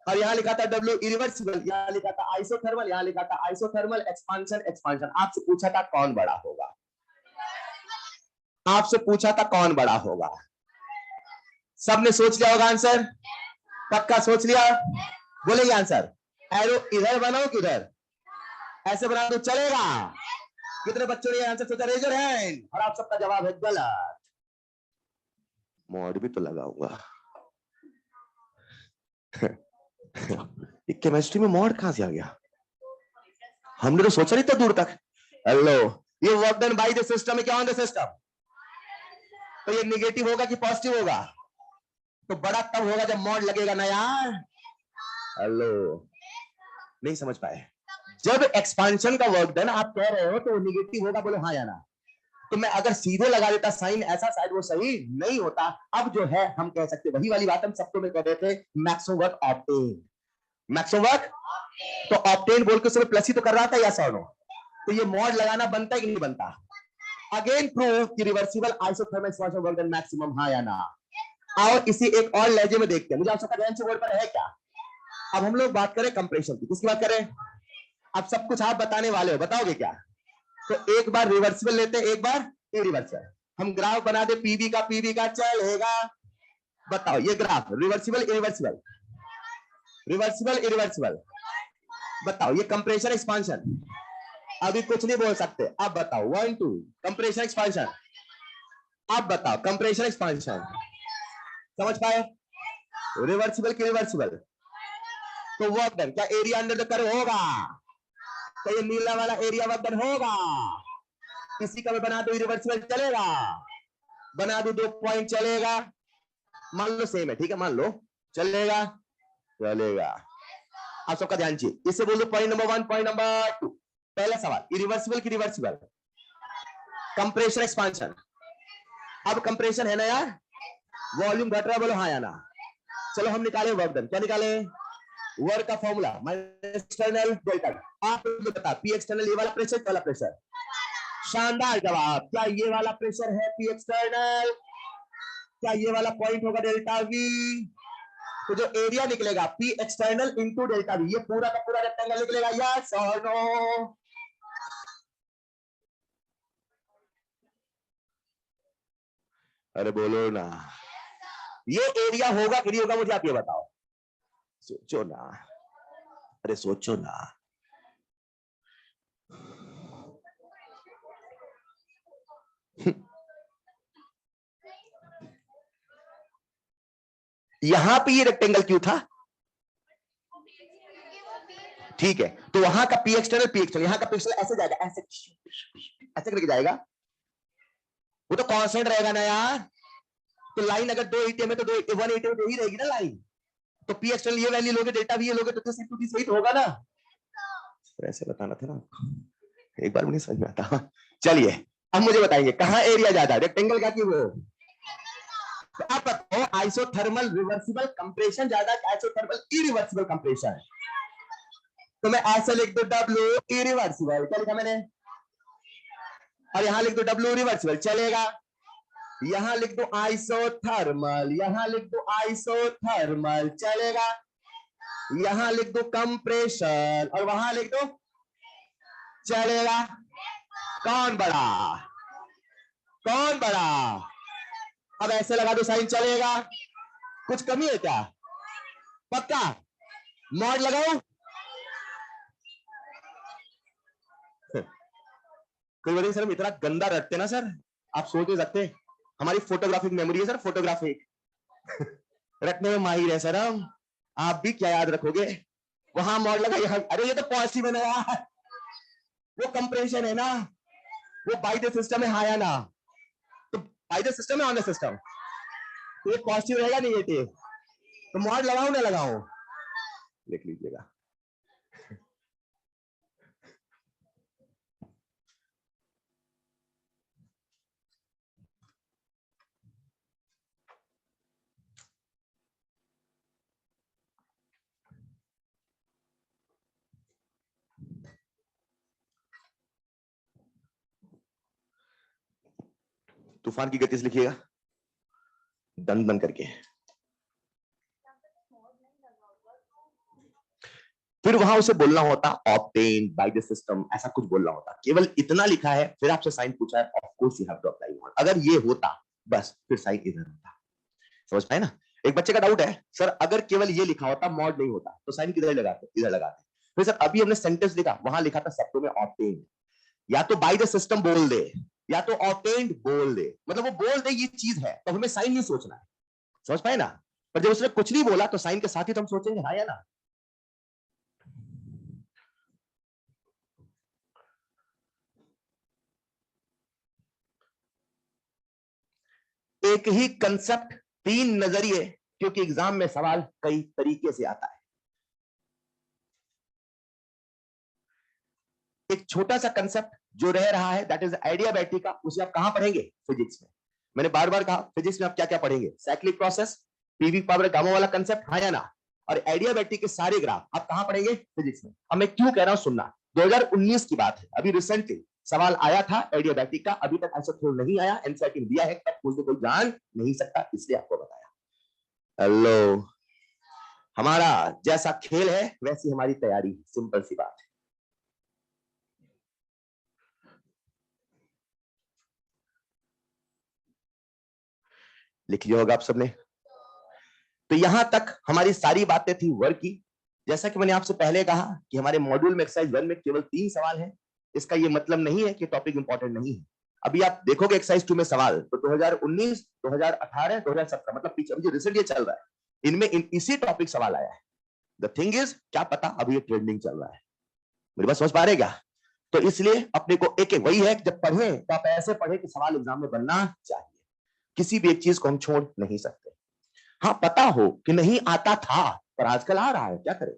और यहाँ लिखा था W इरिवर्सिबल, यहाँ लिखा था आइसोथर्मल, यहाँ लिखा था आइसोथर्मल एक्सपांशन एक्सपांशन। आपसे पूछा था कौन बड़ा होगा, आपसे पूछा था कौन बड़ा होगा। सबने सोच लिया होगा आंसर, पक्का सोच लिया, बोलेंगे आंसर। एरो इधर बनाओ किधर, ऐसे बना दो चलेगा? कितने बच्चों ने आंसर सोचा, रेज योर हैंड। और आप सबका जवाब है गलत। मोड भी तो लगाऊंगा। केमिस्ट्री में मोड कहां से आ गया, हमने तो सोचा नहीं था दूर तक। हेलो, ये work done by the system है क्या ऑन द सिस्टम? तो ये निगेटिव होगा कि पॉजिटिव होगा? तो बड़ा तब होगा जब मॉड लगेगा ना यार। हेलो, नहीं समझ पाए? जब एक्सपांशन का वर्क डन आप कह रहे हो तो निगेटिव होगा, बोलो हाँ या ना। तो मैं अगर सीधे लगा देता साइन ऐसा, शायद वो सही नहीं होता। अब जो है हम कह सकते, वही वाली बात हम सबको में कह रहे थे, maximum work obtain, maximum work. तो ऑब्टेन बोल के उसमें प्लस ही तो कर रहा था, या सौ नो? तो ये मॉड लगाना बनता है कि नहीं बनता? अगेन प्रूव कि reversible isothermal expansion work done maximum, हाँ या ना? और इसी एक और लहजे में देखते हैं, मुझे आप सबका ध्यान से बोर्ड पर है क्या? अब हम लोग बात करें कंप्रेशन की, किसकी बात करें? अब सब कुछ आप बताने वाले हो, बताओगे क्या? तो एक बार रिवर्सिबल लेते हैं, एक बार इरिवर्सिबल। हम ग्राफ बना दे पीवी का चलेगा? बताओ ये graph reversible irreversible, reversible irreversible, बताओ ये कंप्रेशन एक्सपांशन। अभी कुछ नहीं बोल सकते, अब बताओ 1 2 कंप्रेशन एक्सपांशन। अब बताओ कंप्रेशन एक्सपांशन, समझ पाए? रिवर्सिबल की रिवर्सिबल। तो वर्क डन क्या एरिया अंडर द कर्व होगा? तो ये नीला वाला एरिया वर्क डन होगा। इसी का मैं बना दो रिवर्सिबल, चलेगा? बना दो 2 पॉइंट, चलेगा? मान लो सेम है, ठीक है मान लो, चलेगा? चलेगा। आप सबका ध्यान चाहिए, इससे बोल दो पॉइंट नंबर 1, पॉइंट नंबर 2। पहला सवाल इरिवर्सिबल की रिवर्सिबल, कंप्रेशन एक्सपांशन। अब कंप्रेशन है ना यार, वॉल्यूम घट रहा है, बोलो हाँ या ना? चलो हम निकाले वर्क डन, क्या निकाले? वर्क का फॉर्मूला एक्सटर्नल डेल्टा। आप बता पी एक्सटर्नल ये वाला प्रेशर, वाला प्रेशर। शानदार जवाब, क्या ये वाला प्रेशर है पी एक्सटर्नल? क्या ये वाला पॉइंट होगा डेल्टा वी? तो जो एरिया निकलेगा P external into delta we, ये पूरा का पूरा रेक्टेंगल निकलेगा, यस और नो? अरे बोलो ना, ये एरिया होगा कि नहीं होगा, मुझे आप ये बताओ, सोचो ना, अरे सोचो ना। यहां पे ये रेक्टेंगल क्यों था? ठीक है, तो वहां का पी एक्सटर्नल, यहां का पी एक्सटर्नल ऐसे जाएगा, ऐसे ऐसे करके जाएगा, वो तो कांस्टेंट रहेगा ना यार। तो लाइन अगर 2 एटीएम है तो 1 एटीएम तो ही रहेगी ना लाइन। तो पी एक्सटर्नल ये वैल्यू लोगे, डेल्टा भी ये लोगे, तो दिस इनटू दिस 8 होगा ना। तो ऐसे बताना था ना, एक बार मुझे समझ में आता। चलिए अब मुझे बताएंगे कहां एरिया ज्यादा, रेक्टेंगल का कि वो? तो आप बताओ आइसोथर्मल रिवर्सिबल कंप्रेशन ज्यादा, आइसोथर्मल इरिवर्सिबल कंप्रेशन? तो मैं ऐसे लिख दो डब्ल्यू इरिवर्सिबल, क्या लिखा मैंने? और यहां लिख दो डब्ल्यू रिवर्सिबल, चलेगा? यहां लिख दो आइसोथर्मल, यहां लिख दो आइसोथर्मल, चलेगा? यहां लिख दो कंप्रेशन और वहां लिख दो, चलेगा? कौन बड़ा, कौन बड़ा? अब ऐसे लगा दो साइन, चलेगा? कुछ कमी है क्या? पक्का मॉड लगाओ? कोई बोलेंगे सर हम इतना गंदा रटते ना सर, आप सोच नहीं सकते, हमारी फोटोग्राफिक मेमोरी है सर, फोटोग्राफिक रखने में माहिर है सर हम। आप भी क्या याद रखोगे? वहां मॉड लगा, यहाँ अरे ये तो पॉजिटिव है ना यार, वो कंप्रेशन है ना, वो बाय द सिस्टम है, हाँ या ना? तो बाय द सिस्टम है ऑन द सिस्टम, तो ये पॉजिटिव रहेगा निगेटिव? तो मॉड लगाऊं ना लगाऊं? लिख लीजिएगा। तूफान की गति से लिखिएगा, दन दन करके। फिर वहां उसे बोलना होता ऑब्टेन्ड बाय द सिस्टम, ऐसा कुछ बोलना होता। केवल इतना लिखा है, फिर आपसे साइन पूछा है, of course you have to apply mod. अगर ये होता बस, फिर साइन इधर होता। समझ पाए ना? एक बच्चे का डाउट है, सर अगर केवल ये लिखा होता मॉड नहीं होता तो साइन किधर लगाते? इधर लगाते। फिर सर अभी हमने सेंटेंस लिखा, वहां लिखा था शब्दों में ऑब्टेन्ड, या तो बाय द सिस्टम बोल दे या तो ऑब्टेन्ड बोल दे, मतलब वो बोल दे ये चीज है तो हमें साइन नहीं सोचना है। समझ पाए ना? पर जब उसने कुछ नहीं बोला तो साइन के साथ ही तो हम सोचेंगे, हाँ या ना? एक ही कंसेप्ट, तीन नजरिए, क्योंकि एग्जाम में सवाल कई तरीके से आता है। एक छोटा सा कंसेप्ट जो रह रहा है, दैट इज एडियाबैटिक का, उसे आप कहां पढ़ेंगे? फिजिक्स में। मैंने बार बार कहा, फिजिक्स में आप क्या क्या पढ़ेंगे? Cyclic process, PV power gamma वाला कंसेप्ट, हाँ या ना? और एडियाबैटिक के सारे ग्राफ आप कहां पढ़ेंगे? फिजिक्स में। अब मैं क्यों कह रहा हूं सुनना, 2019 की बात है, अभी रिसेंटली सवाल आया था एडियाबैटिक का, अभी तक आंसर खोल नहीं आया, एनसीईआरटी दिया है, कब खोल कोई जान नहीं सकता, इसलिए आपको बताया। हेलो, हमारा जैसा खेल है वैसी हमारी तैयारी, सिंपल सी बात है। लिख लिया होगा आप सबने। तो यहां तक हमारी सारी बातें थी वर्क की। जैसा कि मैंने आपसे पहले कहा कि हमारे मॉड्यूल में एक्सरसाइज 1 में केवल 3 सवाल हैं। इसका यह मतलब नहीं है कि टॉपिक इंपॉर्टेंट नहीं है। अभी आप देखोगे एक्सरसाइज 2 में सवाल तो 2019, 2018, 2017, मतलब पीछे अभी जो रिजल्ट ये चल रहा है इनमें इसी टॉपिक सवाल आया है। द थिंग इज, क्या पता अभी ये ट्रेंडिंग चल रहा है। मेरी बात समझ पा रहे क्या? तो इसलिए अपने को एक वही है, जब पढ़े तो आप ऐसे पढ़े कि सवाल एग्जाम में बनना चाहिए। किसी भी एक चीज को हम छोड़ नहीं सकते। हाँ, पता हो कि नहीं आता था पर आजकल आ रहा है, क्या करें?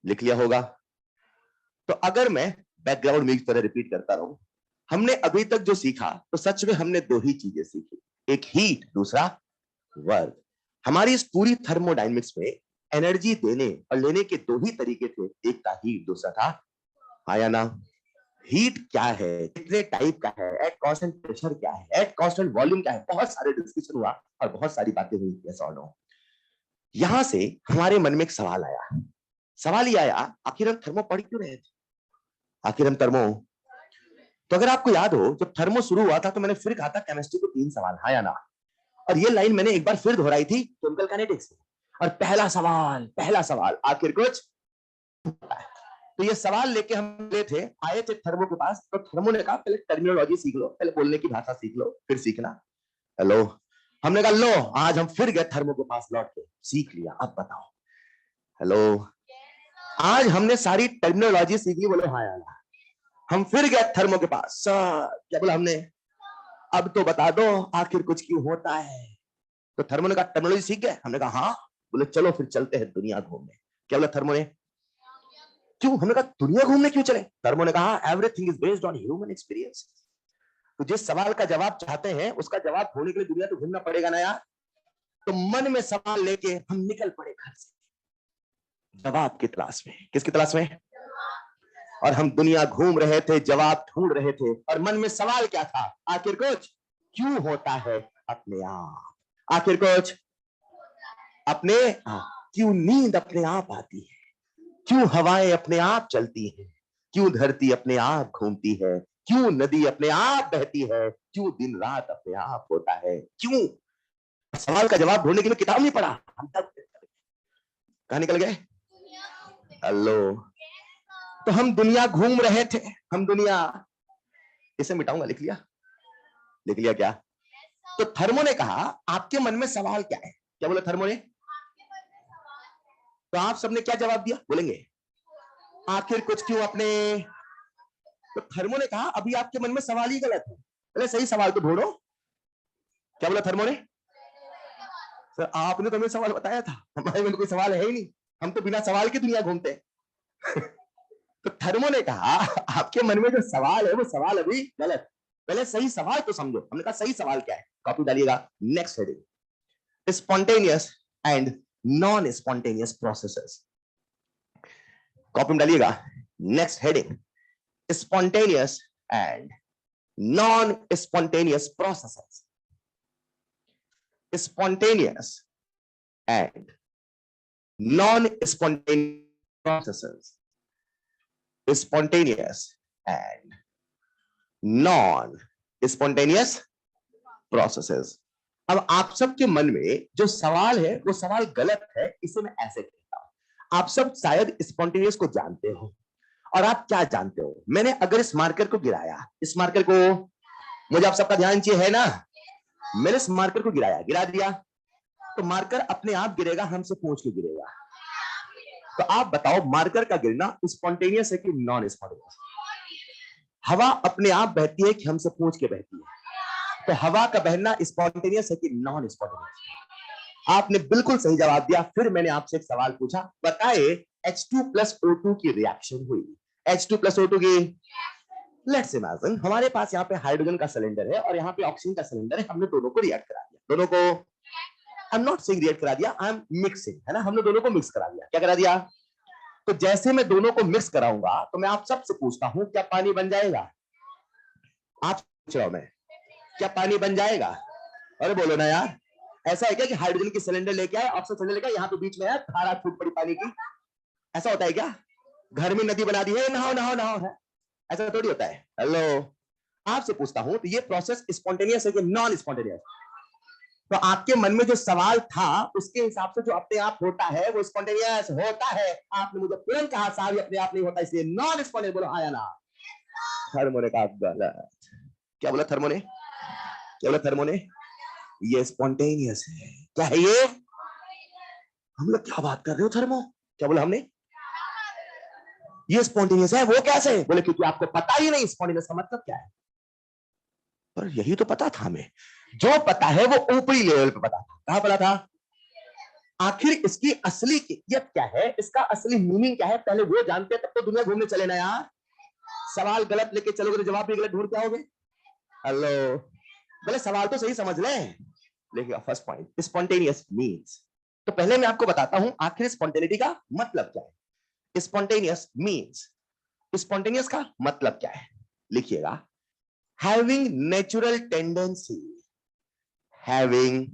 लिख लिया होगा। तो अगर मैं बैकग्राउंड म्यूजिक तरह रिपीट करता रहूं, हमने अभी तक जो सीखा तो सच में हमने दो ही चीजें सीखी, एक हीट, दूसरा वर्क। हमारी इस पूरी थर्मोडायनेमिक्स में एनर्जी देने और लेने के दो ही तरीके थे, एक था हीट, दूसरा था, हाँ या ना? हीट क्या है, कितने टाइप का है, एट कांस्टेंट प्रेशर क्या है, एट कांस्टेंट वॉल्यूम क्या है, बहुत सारे डिस्कशन हुआ और बहुत सारी बातें हुई, यस और नो। यहां से हमारे मन में एक सवाल आया। सवाल ये आया, आखिर हम थर्मो पढ़ क्यों रहे थे? आखिर हम थर्मो, तो अगर आपको याद हो जब थर्मो शुरू हुआ था तो मैंने फिर कहा था केमिस्ट्री को 3 सवाल, हाँ या ना? और ये लाइन मैंने एक बार फिर दोहराई थी केमिकल काइनेटिक्स में। और पहला सवाल आखिर कुछ, तो ये सवाल लेके हम ले थे, आए थे थर्मो के पास, तो थर्मो ने कहा पहले टर्मिनोलॉजी सीख लो, पहले बोलने की भाषा सीख लो, फिर सीखना। हेलो, हमने कहा लो, आज हम फिर गए थर्मो के पास, लौट के सीख लिया, अब बताओ। हेलो, आज हमने सारी टर्मिनोलॉजी सीख ली, बोले हाँ यार। हम फिर गए थर्मो के पास, सर क्या बोला हमने, अब तो बता दो आखिर कुछ क्यों होता है। तो थर्मो ने कहा टर्मिनोलॉजी सीख गए, हमने कहा हाँ। बोले चलो फिर चलते हैं दुनिया घूमने। क्या बोला थर्मो ने? क्यों? हमने कहा दुनिया घूमने क्यों चले? थर्मो ने कहा everything is based on human experience. तो जिस सवाल का जवाब चाहते हैं उसका जवाब ढूंढने के लिए दुनिया तो घूमना पड़ेगा ना यार। तो मन में सवाल लेके हम निकल पड़े घर से जवाब की तलाश में। किसकी तलाश में? और हम दुनिया घूम रहे थे, जवाब ढूंढ रहे थे, और मन में सवाल क्या था? आखिर कुछ क्यों होता है अपने आप? आखिर कुछ अपने क्यों नींद अपने आप आती है? क्यों हवाएं अपने आप चलती हैं? क्यों धरती अपने आप घूमती है? क्यों नदी अपने आप बहती है? क्यों दिन रात अपने आप होता है? क्यों? सवाल का जवाब ढूंढने के लिए किताब नहीं पढ़ा, हम तक कहां निकल गए? हेलो, तो हम दुनिया घूम रहे थे, हम दुनिया, इसे मिटाऊंगा, लिख लिया? लिख लिया क्या? तो थर्मो ने कहा आपके मन में सवाल क्या है? क्या बोला थर्मो ने? तो आप सबने क्या जवाब दिया? बोलेंगे आखिर कुछ क्यों अपने। तो थर्मो ने कहा अभी आपके मन में सवाल ही गलत है, पहले सही सवाल तो ढूंढो। क्या बोला थर्मो ने? सर आपने तो हमें सवाल बताया था, हमारे मन में कोई सवाल है ही नहीं, हम तो बिना सवाल की दुनिया घूमते हैं। तो थर्मो ने कहा आपके मन में जो सवाल है वो सवाल अभी गलत, पहले सही सवाल तो समझो। हमने कहा सही सवाल क्या है? कॉपी डालिएगा, next heading, spontaneous and non spontaneous processes. Copy में डालिएगा, next heading, spontaneous and non-spontaneous processes. Spontaneous and non-spontaneous processes. Spontaneous and non-spontaneous processes. अब आप सबके मन में जो सवाल है वो सवाल गलत है, इसे मैं ऐसे कहता हूं। आप सब शायद स्पॉन्टेनियस को जानते हो, और आप क्या जानते हो, मैंने अगर इस मार्कर को गिराया, इस मार्कर को, मुझे आप सबका ध्यान चाहिए है ना, मैंने इस मार्कर को गिराया, गिरा दिया, तो मार्कर अपने आप गिरेगा, हमसे पूछ के गिरेगा। तो आप बताओ मार्कर का गिरना स्पॉन्टेनियस है कि नॉन स्पॉन्टेनियस? हवा अपने आप बहती है कि हमसे पूछ के बहती है? तो हवा का बहना स्पॉन्टेनियस है कि नॉन स्पॉन्टेनियस? आपने बिल्कुल सही जवाब दिया। फिर मैंने आपसे एक सवाल पूछा, बताए H2 प्लस O2 की रिएक्शन हुई, H2 प्लस O2 की, लेट्स इमेजिन हमारे पास यहाँ पे हाइड्रोजन का सिलेंडर है और यहाँ पे ऑक्सीजन का सिलेंडर है, हमने दोनों को रिएक्ट करा दिया, दोनों को, I am not saying react करा दिया, आई एम मिक्सिंग, है ना, हमने दोनों को मिक्स करा दिया। क्या करा दिया? तो जैसे मैं दोनों को मिक्स कराऊंगा तो मैं आप सबसे पूछता हूं, क्या पानी बन जाएगा? आप पूछ रहा हूं मैं, क्या पानी बन जाएगा? अरे बोलो ना यार, ऐसा है क्या कि हाइड्रोजन की सिलेंडर लेके आए, ऑक्सीजन सिलेंडर लेके आए, यहाँ पे बीच में है धारा फूट पड़ी पानी की? ऐसा होता है क्या? घर में नदी बना दी है, नहाओ नहाओ नहाओ, है ऐसा थोड़ी होता है। हेलो, आपसे पूछता हूं, तो ये प्रोसेस स्पॉन्टेनियस है कि नॉन स्पॉन्टेनियस? तो आपके मन में जो सवाल था उसके हिसाब से जो अपने आप होता है वो स्पॉन्टेनियस होता है। आपने मुझे तुरंत कहा साहब अपने आप नहीं होता, इसलिए नॉन स्पॉन्टेनियस। बोलो हाँ या ना? थर्मो ने कहा गलत। क्या बोला थर्मो ने? क्या बोला थर्मो ने? ये स्पॉन्टेनियस है। क्या है ये? हम लोग क्या बात कर रहे हो थर्मो? क्या बोला हमने? ये स्पॉन्टेनियस है। वो कैसे? बोले क्योंकि आपको पता ही नहीं स्पॉन्टेनियस का मतलब क्या है। पर यही तो पता था हमें, जो पता है वो ऊपरी लेवल पे पता था। कहां पता था? आखिर इसकी असली कियत क्या है, इसका असली मीनिंग क्या है, पहले वो जानते तब तो दुनिया घूमने चले ना यार। सवाल गलत लेके चलोगे तो जवाब भी गलत ढूंढ के आओगे। हेलो, पहले सवाल तो सही समझ ले। देखिए फर्स्ट पॉइंट, स्पॉन्टेनियस मीन्स, तो पहले मैं आपको बताता हूं आखिर स्पॉन्टेनिटी का मतलब क्या है। स्पॉन्टेनियस मीन्स, स्पॉन्टेनियस का मतलब क्या है, लिखिएगा, having natural tendency, having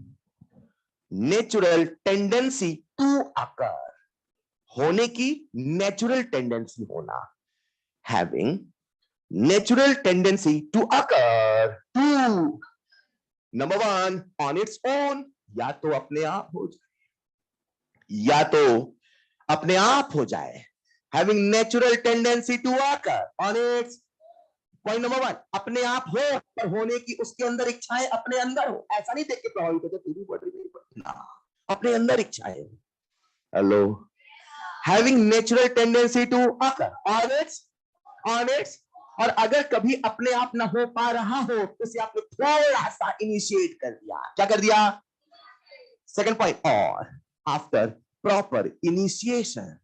natural tendency to occur, होने की नेचुरल टेंडेंसी होना, having natural tendency to occur, to number one on its own, या तो अपने आप हो जाए, या तो अपने आप हो जाए, having natural tendency to occur on its, point number one, अपने आप हो, पर होने की उसके अंदर इच्छाएं अपने अंदर हो, ऐसा नहीं देख के प्रभावित होते तेरी बढ़ रही मेरी ना, अपने अंदर इच्छाएं। Hello, having natural tendency to occur on its, और अगर कभी अपने आप ना हो पा रहा हो तो उसे आपने थोड़ा सा इनिशिएट कर दिया। क्या कर दिया? सेकंड पॉइंट, और आफ्टर प्रॉपर इनिशिएशन,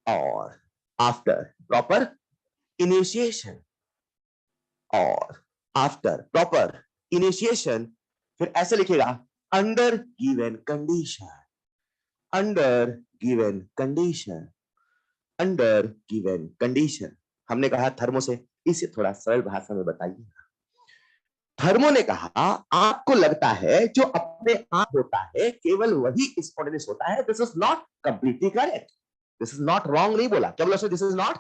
और आफ्टर प्रॉपर इनिशिएशन, और आफ्टर प्रॉपर इनिशिएशन, फिर ऐसे लिखेगा, under given condition, under given condition, under given condition. हमने कहा थर्मो से, इसे थोड़ा सरल भाषा में बताइए। थर्मो ने कहा आपको लगता है जो अपने आप होता है केवल वही स्पॉन्टेनियस होता है। This is not completely correct, this is not wrong नहीं बोला। क्या बोला? दिस इज नॉट,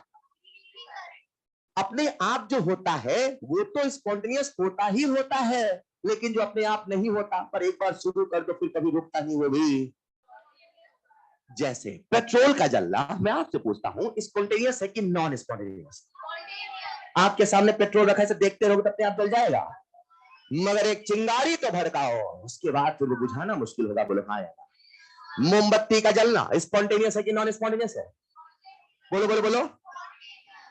अपने आप जो होता है वो तो स्पॉन्टेनियस होता ही होता है, लेकिन जो अपने आप नहीं होता पर एक बार शुरू कर दो फिर कभी रुकता नहीं, वो भी, जैसे पेट्रोल का जलना, मैं आपसे पूछता हूं स्पॉन्टेनियस है कि नॉन स्पॉन्टेनियस? आपके सामने पेट्रोल रखा है, देखते रहोगे अपने आप जल जाएगा, मगर एक चिंगारी तो भड़काओ, उसके बाद फिर वो बुझाना मुश्किल होगा। बोलो हाँ यार। मोमबत्ती का जलना स्पॉन्टेनियस है कि नॉन स्पॉन्टेनियस है? बोलो बोलो बोलो।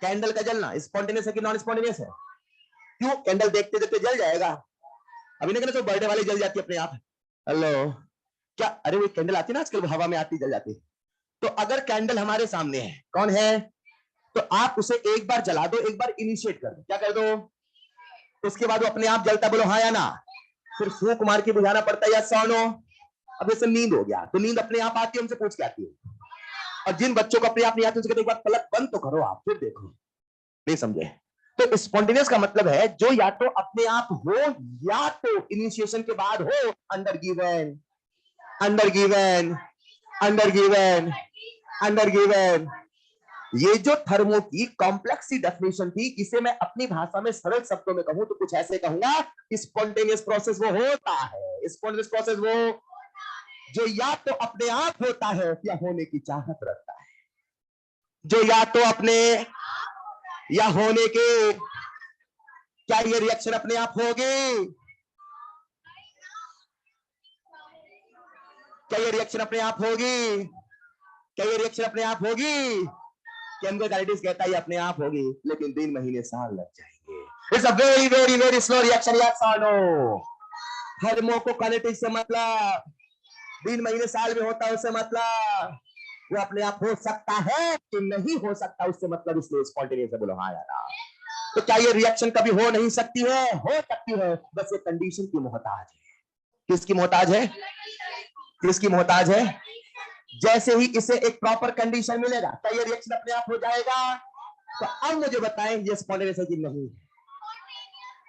कैंडल का जलना स्पॉन्टेनियस है कि नॉन स्पॉन्टेनियस है? क्यों? कैंडल देखते देखते जल जाएगा। अभी नहीं कहना तो बर्थडे वाली जल जाती है अपने आप। हेलो, क्या? अरे वो कैंडल आती है ना आजकल, वो हवा में आती जल जाती। तो अगर कैंडल हमारे सामने है, कौन है, तो आप उसे एक बार जला दो, एक बार इनिशिएट कर दो। क्या कर दो? उसके बाद वो अपने आप जलता। बोलो हाँ या ना? फिर फूंक मार के बुझाना पड़ता है या सोनो? अब जैसे नींद हो गया तो नींद अपने आप आती है, हमसे पूछ के आती है। और जिन बच्चों को अपने आप नहीं आती उनसे कहते एक बार पलक बंद तो करो आप, फिर देखो। नहीं समझे? तो स्पॉन्टेनियस का मतलब है जो या तो अपने आप हो या तो इनिशिएशन के बाद हो, under given under given under given under given. ये जो थर्मो की कॉम्प्लेक्स सी डेफिनेशन थी, इसे मैं अपनी भाषा में सरल शब्दों में कहूं तो कुछ ऐसे कहूंगा, स्पॉन्टेनियस प्रोसेस वो होता है, स्पॉन्टेनियस प्रोसेस वो जो या तो अपने आप होता है या होने की चाहत रखता है, जो या तो अपने या होने के। क्या ये रिएक्शन अपने आप होगी? क्या ये रिएक्शन अपने आप होगी? क्या ये रिएक्शन अपने आप होगी? केमिकल कहता है अपने आप होगी, लेकिन 3 महीने साल लग जाएंगे। It's a very very very slow reaction, yes और नो। थर्मो को काइनेटिक्स से मतलब 3 महीने साल में होता है, उससे मतलब वो अपने आप हो सकता है कि नहीं हो सकता, उससे मतलब इसलिए स्पॉन्टेनियस है। बोलो हाँ यार। तो क्या ये रिएक्शन कभी हो नहीं सकती है? हो सकती है, बस ये कंडीशन की मोहताज है। किसकी मोहताज है? किसकी मोहताज है? जैसे ही इसे एक प्रॉपर कंडीशन मिलेगा, क्या ये रिएक्शन अपने आप हो जाएगा? तो अब मुझे बताएं ये स्पॉन्टेनियस है कि नहीं।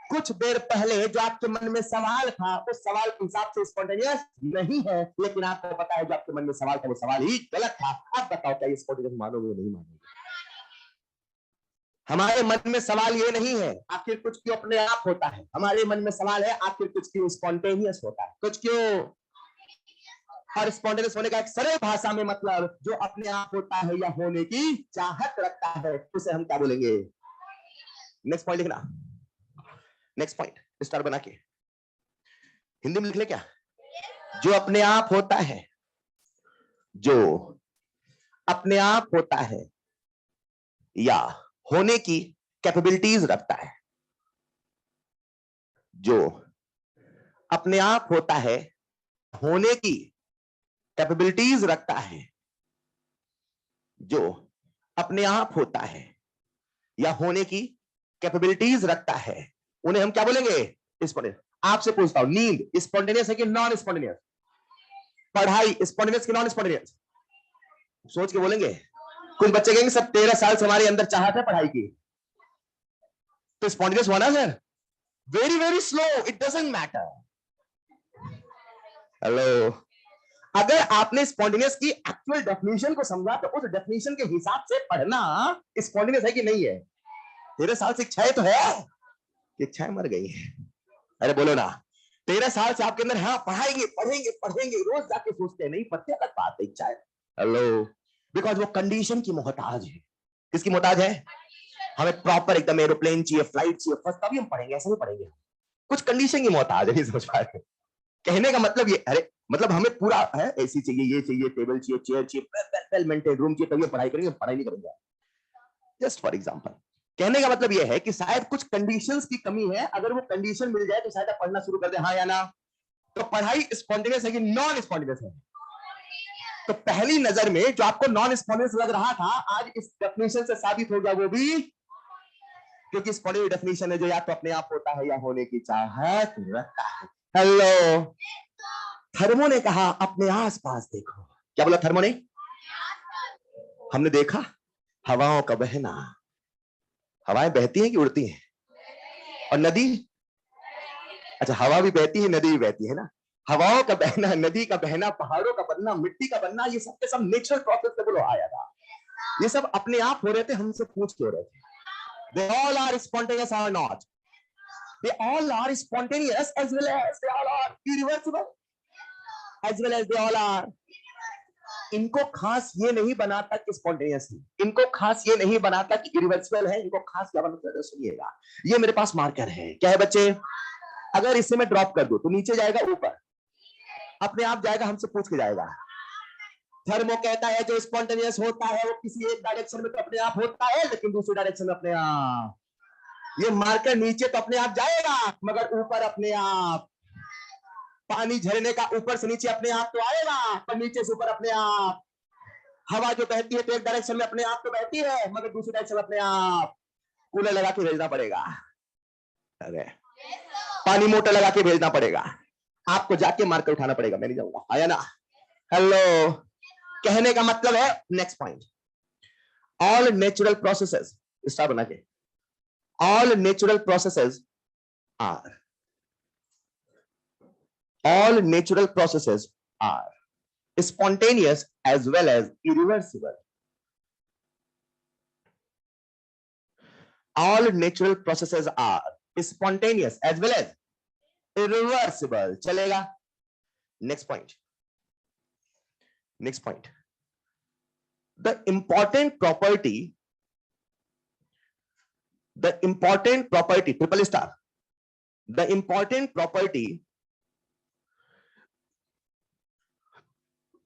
कुछ देर पहले जो आपके मन में सवाल था, उस सवाल के हिसाब से स्पॉन्टेनियस नहीं है, लेकिन आपको पता है जो आपके मन में सवाल था वो सवाल ही गलत था। अब बताओ क्या ये स्पॉन्टेनियस मानोगे नहीं मानोगे? हमारे मन में सवाल ये नहीं है आखिर कुछ क्यों अपने आप होता है, हमारे मन में सवाल है आखिर कुछ क्यों स्पॉन्टेनियस होता है, कुछ क्यों। और स्पॉन्टेनियस होने का एक सरल भाषा में मतलब जो अपने आप होता है या होने की चाहत रखता है, उसे हम क्या बोलेंगे? नेक्स्ट पॉइंट लिखना, नेक्स्ट पॉइंट स्टार बना के हिंदी में लिख ले क्या? जो अपने आप होता है, जो अपने आप होता है या होने की कैपेबिलिटीज रखता है, जो अपने आप होता है होने की कैपेबिलिटीज रखता है, जो अपने आप होता है या होने की कैपेबिलिटीज रखता है, उन्हें हम क्या बोलेंगे? स्पॉन्टेनियस। आपसे पूछता हूं, नींद स्पॉन्टेनियस है कि नॉन स्पॉन्टेनियस? पढ़ाई स्पॉन्टेनियस कि नॉन स्पॉन्टेनियस? सोच के बोलेंगे। कुछ बच्चे कहेंगे सब 13 साल से हमारे अंदर चाहत है पढ़ाई की, तो स्पॉन्टेनियस हुआ ना sir? Very very slow, it doesn't matter. Hello, अगर आपने स्पॉन्टेनियस की एक्चुअल डेफिनेशन को समझा तो उस डेफिनेशन के हिसाब से पढ़ना स्पॉन्टेनियस है कि नहीं है। 13 साल से इच्छाएं तो है, इच्छाएं मर गई है। अरे बोलो ना, 13 साल से आपके अंदर हाँ पढ़ाएंगे पढ़ेंगे पढ़ेंगे, रोज जाके सोचते नहीं पढ़ते, अलग बात है इच्छा है। हेलो, बिकॉज वो कंडीशन की मोहताज है। किसकी मोहताज है? हमें प्रॉपर एकदम एरोप्लेन चाहिए, फ्लाइट चाहिए, फर्स्ट तभी हम पढ़ेंगे, ऐसा नहीं पढ़ेंगे। कुछ कंडीशन की मोहताज है, नहीं समझ पा रहे। कहने का मतलब ये, अरे मतलब हमें पूरा है, एसी चाहिए, ये चाहिए, टेबल चाहिए, चेयर चाहिए, वेल मेंटेन रूम चाहिए, तभी पढ़ाई करेंगे, पढ़ाई नहीं करेंगे। जस्ट फॉर एग्जांपल, कहने का मतलब यह है कि शायद कुछ कंडीशंस की कमी है, अगर वो कंडीशन मिल जाए तो शायद आप पढ़ना शुरू कर दे, हाँ या ना। तो पढ़ाई स्पॉन्टेनियस है कि नॉन स्पॉन्टेनियस है? तो पहली नजर में जो आपको नॉन स्पॉन्टेनियस लग रहा था, आज इस डेफिनेशन से साबित हो गया वो भी, क्योंकि स्पॉन्टेनियस डेफिनेशन है जो या तो अपने आप होता है या होने की चाहत रखता है। हेलो, थर्मो ने कहा अपने आसपास देखो। क्या बोला थर्मो ने? हमने देखा हवाओं का बहना। हवाएं बहती हैं कि उड़ती हैं? और नदी? अच्छा, हवा भी बहती है, नदी भी बहती है ना। हवाओं का बहना, नदी का बहना, पहाड़ों का बनना, मिट्टी का बनना, ये सब के सब नेचुरल प्रोसेस से बोलो आया था। ये सब अपने आप हो रहे थे, हमसे पूछ क्यों रहे थे? They all are spontaneous or not? They all are spontaneous as well as they all are irreversible as well as they all are. इनको खास ये नहीं बनाता कि स्पॉन्टेनियस है, इनको खास ये नहीं बनाता कि इरिवर्सिबल है, इनको खास क्या बनाता है? सुनिएगा, ये मेरे पास मार्कर है, क्या है बच्चे? अगर इसे मैं ड्रॉप कर दूं तो नीचे जाएगा, ऊपर अपने आप जाएगा, हमसे पूछ के जाएगा। थर्मो कहता है जो स्पॉन्टेनियस होता है वो किसी एक डायरेक्शन में तो अपने आप होता है, लेकिन दूसरी डायरेक्शन में अपने आप। ये मार्कर नीचे तो अपने आप जाएगा, मगर ऊपर अपने आप। पानी झरने का ऊपर से नीचे अपने आप तो आएगा, पर नीचे से ऊपर अपने आप। हवा जो बहती है तो एक डायरेक्शन में अपने आप तो बहती है, मगर दूसरी डायरेक्शन में अपने आप। कूलर लगा के भेजना पड़ेगा, अरे पानी मोटर लगा के भेजना पड़ेगा, आपको जाके मार्कर उठाना पड़ेगा, मैं नहीं जाऊंगा, आया ना। हेलो, कहने का मतलब है, next point, all natural processes, star बना के, all natural processes are all natural processes are spontaneous as well as irreversible. All natural processes are spontaneous as well as irreversible. चलेगा? Next point. Next point. The important property, triple star, the important property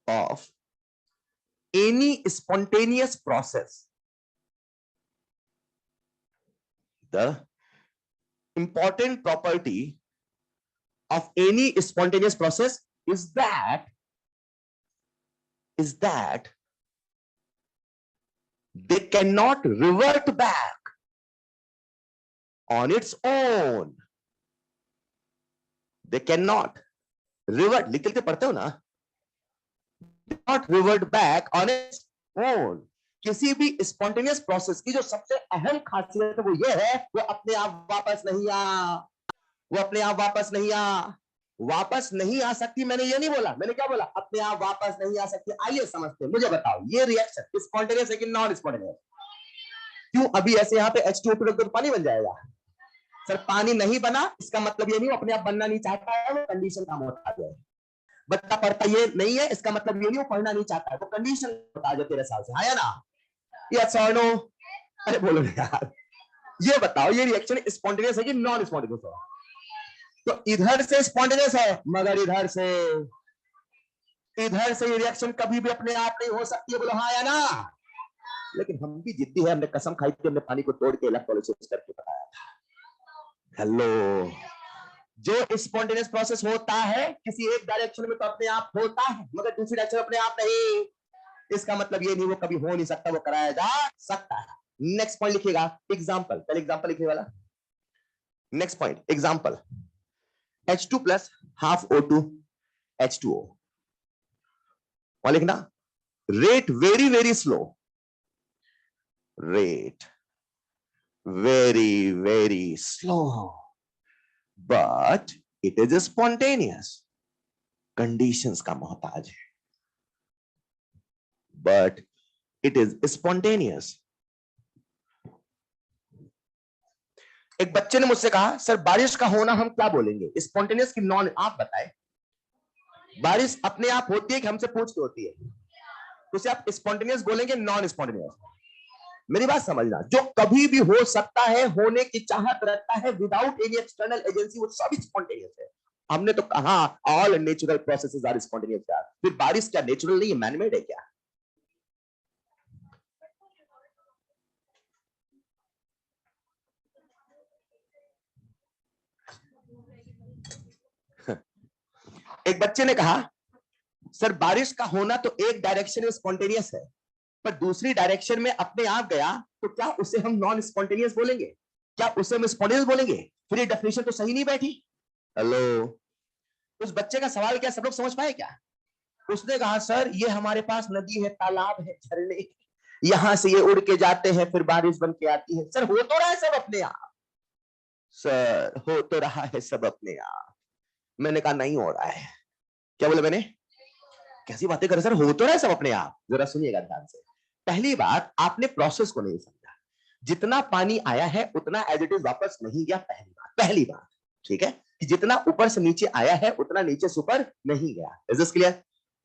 of any spontaneous process, the important property of any spontaneous process is that they cannot revert back on its own. They cannot revert, लिखते पढ़ते हो ना, not revert back on its own. किसी भी spontaneous process की जो सबसे अहम खासियत है वो ये है, वो अपने आप वापस नहीं आ सकती। मैंने ये नहीं बोला, मैंने क्या बोला? अपने आप वापस नहीं आ सकती। आइए समझते हैं, मुझे बताओ ये रिएक्शन स्पॉन्टेनियस है कि नॉन स्पॉन्टेनियस? क्यों? अभी ऐसे यहाँ पे H2O रख दो तो पानी बन जाएगा। सर पानी नहीं बना इसका मतलब ये नहीं वो अपने आप बनना नहीं चाहता है, वो कंडीशन काम होता है। बच्चा पढ़ता ये नहीं है इसका मतलब ये नहीं वो पढ़ना नहीं चाहता है, वो कंडीशन बता जो 13 साल से। हाँ या ना? यस और नो? अरे बोलो यार, ये बताओ ये रिएक्शन स्पॉन्टेनियस है कि नॉन स्पॉन्टेनियस है? तो इधर से स्पॉन्टेनियस है, मगर इधर से रिएक्शन कभी भी अपने आप नहीं हो सकती है। बोलो हाँ या ना? लेकिन हम भी जिद्दी है, हमने कसम खाई थी, हमने पानी को तोड़ के इलेक्ट्रोलिसिस करके बताया था। हेलो, जो स्पॉन्टेनियस प्रोसेस होता है किसी एक डायरेक्शन में तो अपने आप होता है, मगर दूसरी डायरेक्शन में अपने आप नहीं। इसका मतलब ये नहीं वो कभी हो नहीं सकता, वो कराया जा सकता है। नेक्स्ट पॉइंट लिखिएगा, एग्जांपल। पहले एग्जांपल लिखने वाला। Next point example, H2 plus half O2 H2O। वहां लिखना rate very very slow, rate very very slow, but it is spontaneous. Conditions का मोहताज है, but it is spontaneous. एक बच्चे ने मुझसे कहा सर बारिश का होना हम क्या बोलेंगे, स्पॉन्टेनियस की नॉन? आप बताएं, बारिश अपने आप होती है कि हमसे पूछ के होती है? तो उसे आप स्पॉन्टेनियस बोलेंगे नॉन स्पॉन्टेनियस? मेरी बात समझना, जो कभी भी हो सकता है, होने की चाहत रखता है विदाउट एनी एक्सटर्नल एजेंसी, वो सब स्पॉन्टेनियस है। हमने तो कहा all natural processes are spontaneous. क्या फिर बारिश क्या नेचुरल नहीं है, मैनमेड है क्या? एक बच्चे ने कहा सर बारिश का होना तो एक डायरेक्शन में स्पॉन्टेनियस है, पर दूसरी डायरेक्शन में अपने आप गया, तो क्या उसे हम नॉन स्पॉन्टेनियस बोलेंगे? क्या उसे हम स्पॉन्टेनियस बोलेंगे? फिर ये डेफिनेशन तो सही नहीं बैठी। हेलो, उस बच्चे का सवाल क्या सब लोग समझ पाए क्या? उसने कहा सर ये हमारे पास नदी है, तालाब है, झरने, यहां से ये उड़ के जाते हैं, फिर बारिश बन के आती है। सर हो तो रहा है सब अपने आप, सर हो तो रहा है सब अपने आप। मैंने कहा नहीं हो रहा है। क्या बोला मैंने? कैसी बातें कर रहे सर, हो तो रहा है सब अपने आप। जरा सुनिएगा ध्यान से। पहली बात, आपने प्रोसेस को नहीं समझा। जितना पानी आया है उतना एज इट इज वापस नहीं गया, पहली बात। ठीक है कि जितना ऊपर से नीचे आया है उतना नीचे से ऊपर नहीं गया। Is this clear?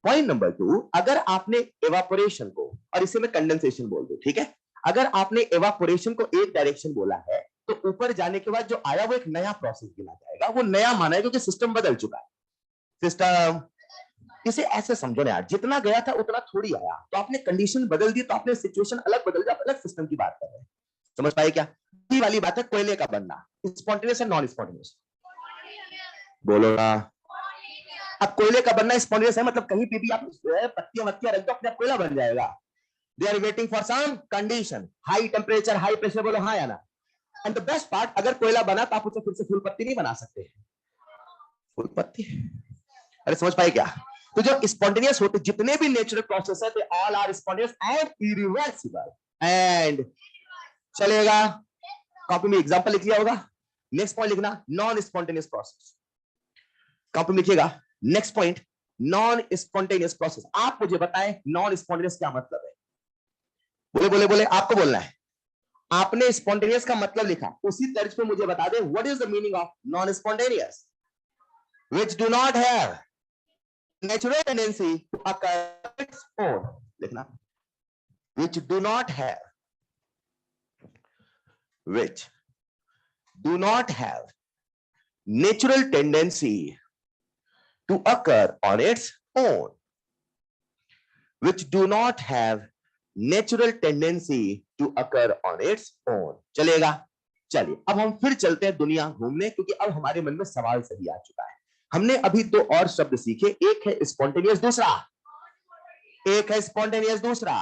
Point number 2, अगर आपने एवापोरेशन को, और इसे मैं कंडेंसेशन बोल दूं, ठीक है, अगर आपने एवापोरेशन को एक डायरेक्शन बोला है तो ऊपर जाने के बाद जो आया वो एक नया प्रोसेस गिना जाएगा। वो नया माना है क्योंकि सिस्टम बदल चुका है। सिस्टम, इसे ऐसे समझो ना यार, जितना गया था उतना थोड़ी आया, तो आपने कंडीशन बदल दी तो आपने सिचुएशन अलग बदल दी, अलग सिस्टम की बात कर रहे हैं। समझ पाए क्या? ये वाली बात है कोयले का बनना, स्पॉन्टेनियस है नॉन स्पॉन्टेनियस? बोलो ना। अब कोयले का बनना स्पॉन्टेनियस है, मतलब कहीं पे भी आप पत्तियां वत्तियां रख दो अपने आप कोयला बन जाएगा। They are waiting for some condition, high temperature, high pressure. बोलो हाँ या ना? एंड द बेस्ट पार्ट, अगर कोयला बना तो आप उसे फिर से फूल पत्ती नहीं बना सकते। फूल पत्ती, अरे समझ पाए क्या? तो जो स्पॉन्टेनियस होते जितने भी नेचुरल प्रोसेस है, they all are spontaneous and irreversible. And चलेगा कॉपी में एग्जांपल लिख लिया होगा। नेक्स्ट पॉइंट लिखना नॉन स्पॉन्टेनियस प्रोसेस। कॉपी में लिखिएगा next point non spontaneous process. आप मुझे बताएं नॉन स्पॉन्टेनियस क्या मतलब है? बोले बोले बोले, आपको बोलना है। आपने स्पॉन्टेनियस का मतलब लिखा, उसी तर्ज पे मुझे बता दे what is the meaning of non spontaneous. Which do not have natural tendency to occur its own. लिखना which do not have natural tendency to occur on its own, which do not have natural tendency to occur on its own। चलेगा? चलिए अब हम फिर चलते हैं दुनिया घूमने, क्योंकि अब हमारे मन में सवाल सही आ चुका है। हमने अभी दो और शब्द सीखे, एक है स्पॉन्टेनियस, दूसरा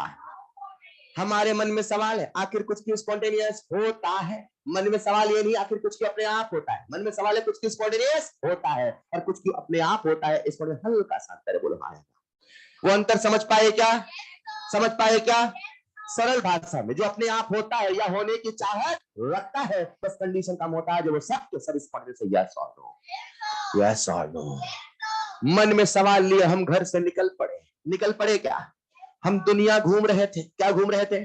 हमारे मन में सवाल है आखिर कुछ क्यों स्पॉन्टेनियस होता है। मन में सवाल ये नहीं आखिर कुछ क्यों अपने आप होता है, मन में सवाल है कुछ क्यों स्पॉन्टेनियस होता है और कुछ क्यों अपने आप होता है। इसको हल्का सा अंतर बोलो हाँ, वो अंतर समझ पाए क्या? सरल भाषा में जो अपने आप होता है या होने की चाहत रखता है, बस कंडीशन कम होता है जो वो सब के सब स्पॉन्टेनियस है। यस और नो। मन में सवाल लिए हम घर से निकल पड़े क्या? हम दुनिया घूम रहे थे। क्या घूम रहे थे?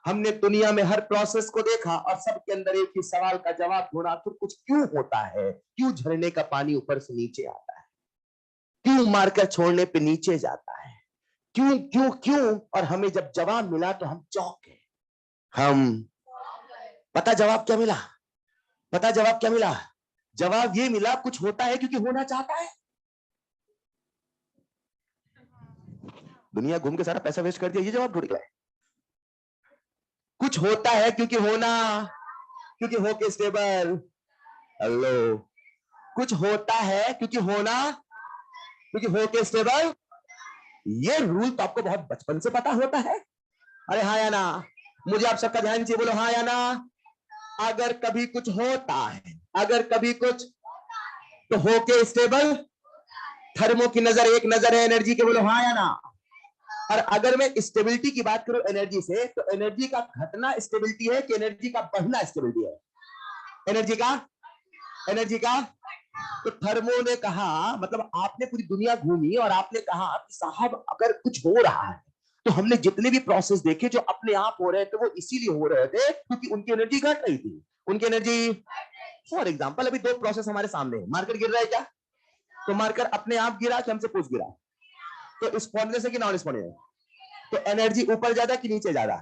हमने दुनिया में हर प्रोसेस को देखा और सबके अंदर एक ही सवाल का जवाब ढूंढा, आखिर कुछ क्यों होता है? क्यों झरने का पानी ऊपर से नीचे आता है? क्यों मारकर छोड़ने पे नीचे जाता है? क्यों? और हमें जब जवाब मिला तो हम चौंके। पता जवाब क्या मिला? जवाब ये मिला कुछ होता है क्योंकि होना चाहता है। दुनिया घूम के सारा पैसा वेस्ट कर दिया, ये जवाब ढूंढ गया। कुछ होता है क्योंकि होके स्टेबल। हेलो, कुछ होता है क्योंकि होके स्टेबल। ये रूल तो आपको बहुत बचपन से पता होता है। अरे हाँ या ना? मुझे आप सबका ध्यान से बोलो हाँ या ना। अगर कभी कुछ होता है, तो होके स्टेबल। थर्मो की नजर एक नजर है एनर्जी के, बोलो हाँ या ना। और अगर मैं स्टेबिलिटी की बात करूं एनर्जी से, तो एनर्जी का घटना स्टेबिलिटी है कि एनर्जी का बढ़ना स्टेबिलिटी है? एनर्जी का। तो थर्मो ने कहा, मतलब आपने पूरी दुनिया घूमी और आपने कहा कि साहब अगर कुछ हो रहा है तो हमने जितने भी प्रोसेस देखे जो अपने आप हो रहे थे वो इसीलिए हो रहे थे क्योंकि उनकी एनर्जी घट रही थी। उनकी एनर्जी, फॉर एग्जांपल अभी दो प्रोसेस हमारे सामने है। मार्कर गिर रहा है क्या? तो मार्कर अपने आप गिरा कि हमसे पूछ गिरा? तो स्पॉन्टेनियस है कि नॉन स्पॉन्टेनियस? तो एनर्जी ऊपर ज्यादा कि नीचे ज्यादा?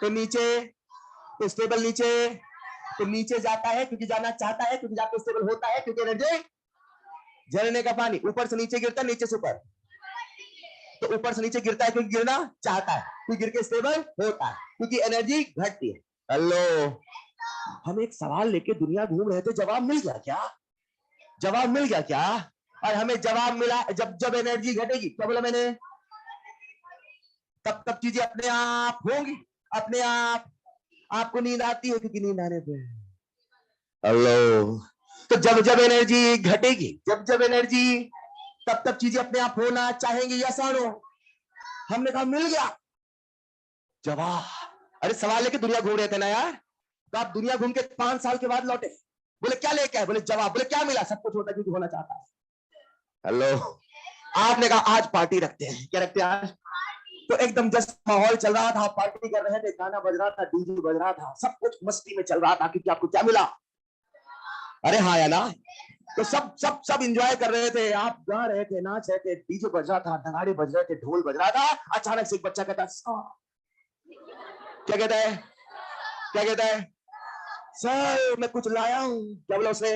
तो नीचे। तो स्टेबल नीचे। तो नीचे जाता है क्योंकि जाना चाहता है, क्योंकि जाकर स्टेबल होता है क्योंकि एनर्जी। झरने का पानी ऊपर से नीचे गिरता है, नीचे से ऊपर। तो ऊपर से नीचे गिरता है क्योंकि गिरना चाहता है, क्योंकि गिर के स्टेबल होता है, क्योंकि एनर्जी घटती है। हेलो, हम एक सवाल लेके दुनिया घूम रहे थे, जवाब मिल गया क्या? और हमें जवाब मिला जब एनर्जी घटेगी। क्या बोला मैंने? तब चीजें अपने आप होंगी। अपने आप। आपको नींद आती है क्योंकि नींद आने पे। हेलो, तो जब एनर्जी घटेगी, जब एनर्जी, तब चीजें अपने आप होना चाहेंगी। यस और नो? हमने कहा मिल गया जवाब। अरे सवाल लेके दुनिया घूम रहे थे ना यार, तो आप दुनिया घूम के 5 साल के बाद लौटे, बोले क्या लेके आए? बोले जवाब। बोले क्या मिला? सब कुछ होता है क्योंकि होना चाहता है। हेलो, आपने कहा आज पार्टी रखते हैं। क्या रखते हैं आज? तो एकदम जस्ट माहौल चल रहा था, पार्टी कर रहे थे, गाना बज रहा था, डीजे बज रहा था, सब कुछ मस्ती में चल रहा था, क्योंकि आपको क्या मिला? अरे हाँ या ना? तो सब एंजॉय कर रहे थे, आप गा रहे थे, नाच रहे थे, डीजे बज रहा था, नगाड़े बज रहे थे, ढोल बज रहा था। अचानक से एक बच्चा कहता क्या कहता है? सर मैं कुछ लाया हूं। क्या बोला उसने?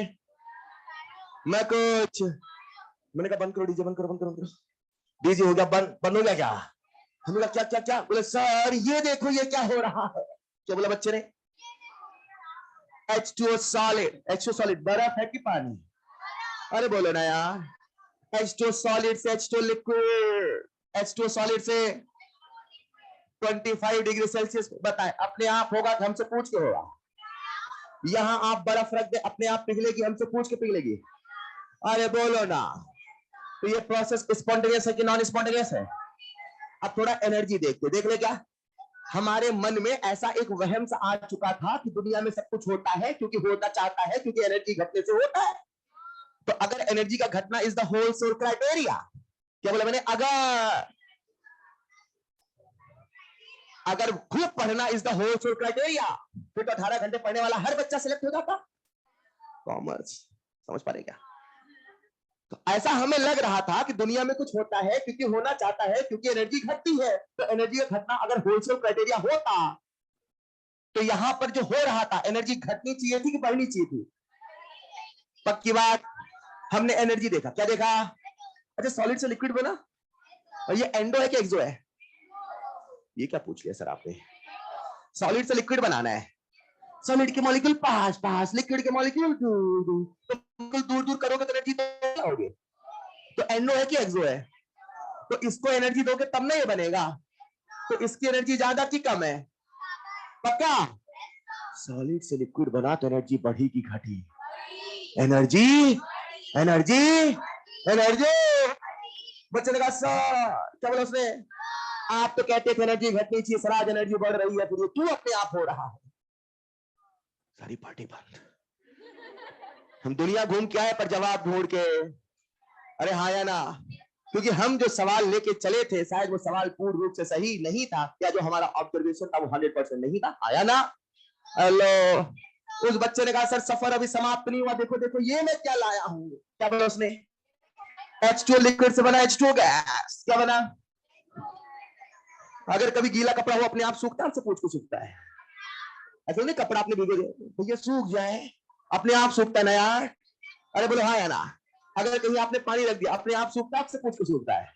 मैंने कहा बंद करो डीजे, बंद करो। डीजे हो गया बंद हो गया क्या? हमने कहा क्या? बोले सर ये देखो ये क्या हो रहा है। क्या बोला बच्चे ने? H2O सॉलिड बर्फ है कि पानी? अरे बोलो ना यार। H2O सॉलिड से H2O लिक्विड, H2O सॉलिड से 25 डिग्री सेल्सियस। बताएं अपने आप होगा कि हमसे पूछ के होगा? यहां आप बर्फ रख दे, अपने आप पिघलेगी, हमसे पूछ के पिघलेगी? अरे बोलो ना। तो ये प्रोसेस स्पॉन्टेनियस है कि नॉन स्पॉन्टेनियस है? अब थोड़ा एनर्जी देख ले क्या? हमारे मन में ऐसा एक वहम सा आ चुका था कि दुनिया में सब कुछ होता है क्योंकि होता चाहता है, क्योंकि एनर्जी घटने से होता है। तो अगर एनर्जी का घटना is the whole sole criteria, क्या बोला मैंने, अगर खूब पढ़ना is the whole sole criteria, फिर तो 18 घंटे पढ़ने वाला हर बच्चा सिलेक्ट हो जाता। कॉमर्स, समझ पा रहे क्या? तो ऐसा हमें लग रहा था कि दुनिया में कुछ होता है क्योंकि होना चाहता है, क्योंकि एनर्जी घटती है। तो एनर्जी का घटना अगर होलसेल क्राइटेरिया होता तो यहां पर जो हो रहा था, एनर्जी घटनी चाहिए थी कि बढ़नी चाहिए थी? पक्की बात। हमने एनर्जी देखा, क्या देखा? अच्छा, सॉलिड से लिक्विड बना, और ये एंडो है कि एक्सो है? ये क्या पूछ लिया सर आपने? सॉलिड से लिक्विड बनाना है, सॉलिड के मॉलिक्यूल पास पास, लिक्विड के मॉलिक्यूल दूर दूर, तो दूर दूर करोगे तो एनर्जी तो होगी। तो एंडो है कि एक्सो है? तो इसको एनर्जी दोगे तब ना ये बनेगा। तो इसकी एनर्जी ज्यादा कि कम है? पक्का? सॉलिड से लिक्विड बना तो एनर्जी बढ़ी कि घटी? Energy, energy, energy. बच्चे ने कहा सर, क्या बोला उसने? आप तो कहते थे एनर्जी घटनी चाहिए सर, आज एनर्जी बढ़ रही है, फिर ये क्यों अपने आप हो रहा है? सारी पार्टी बंद। हम दुनिया घूम के आए पर जवाब ढूंढ के, अरे हाँ या ना? क्योंकि हम जो सवाल लेके चले थे, शायद वो सवाल पूर्ण रूप से सही नहीं था, या जो हमारा ऑब्जर्वेशन था वो 100% नहीं था। आया ना? हेलो। उस बच्चे ने कहा सर सफर अभी समाप्त नहीं हुआ, देखो देखो ये मैं क्या लाया हूं। क्या बोला उसने? H2O लिक्विड से बना H2O गैस। क्या बना? अगर कभी गीला कपड़ा हो अपने आप सूखता है? आपसे पूछ को सूखता है? ऐसा नहीं कपड़ा आपने भिगो दिया भैया सूख जाए, अपने आप सूखता है ना यार? अरे बोलो हाँ या ना? अगर कहीं आपने पानी रख दिया अपने आप सूखता है? आपसे पूछ को सूखता है?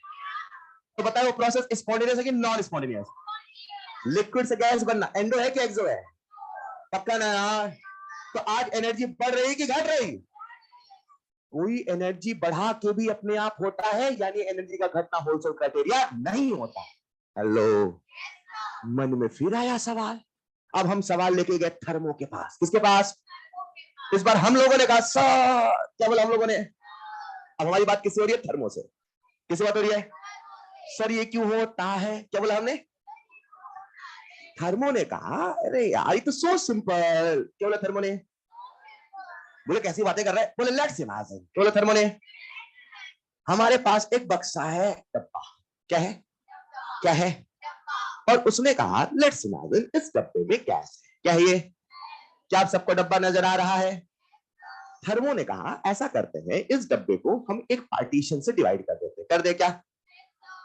तो बताओ वो प्रोसेस स्पॉन्टेनियस है कि नॉन स्पॉन्टेनियस? लिक्विड से गैस बनना एंडो है कि एक्सो है? पक्का ना यार? तो आज एनर्जी बढ़ रही कि घट रही? कोई एनर्जी बढ़ा के भी अपने आप होता है, यानी एनर्जी का घटना होलसेल क्राइटेरिया नहीं होता। हेलो। मन में फिर आया सवाल। अब हम सवाल लेके गए थर्मो के पास। किसके पास? इस बार हम लोगों ने कहा सर, क्या बोला हम लोगों ने? अब हमारी बात किससे हो रही है? थर्मो से। किससे बात हो रही है? सर ये क्यों होता है? क्या बोला हमने? थर्मो ने कहा अरे यार ये तो सो सिंपल। क्या बोला थर्मो ने? बोले कैसी बातें कर रहा है? बोले लेट्स इमेजिन। क्या बोला थर्मो ने? हमारे पास एक बक्सा है, डब्बा। क्या है? क्या है? और उसने कहा लेट्स इमेजिन इस डब्बे में गैस है। क्या है ये? क्या आप सबको डब्बा नजर आ रहा है? थर्मो ने कहा ऐसा करते हैं, इस डब्बे को हम एक पार्टीशन से डिवाइड कर देते हैं। कर दे क्या?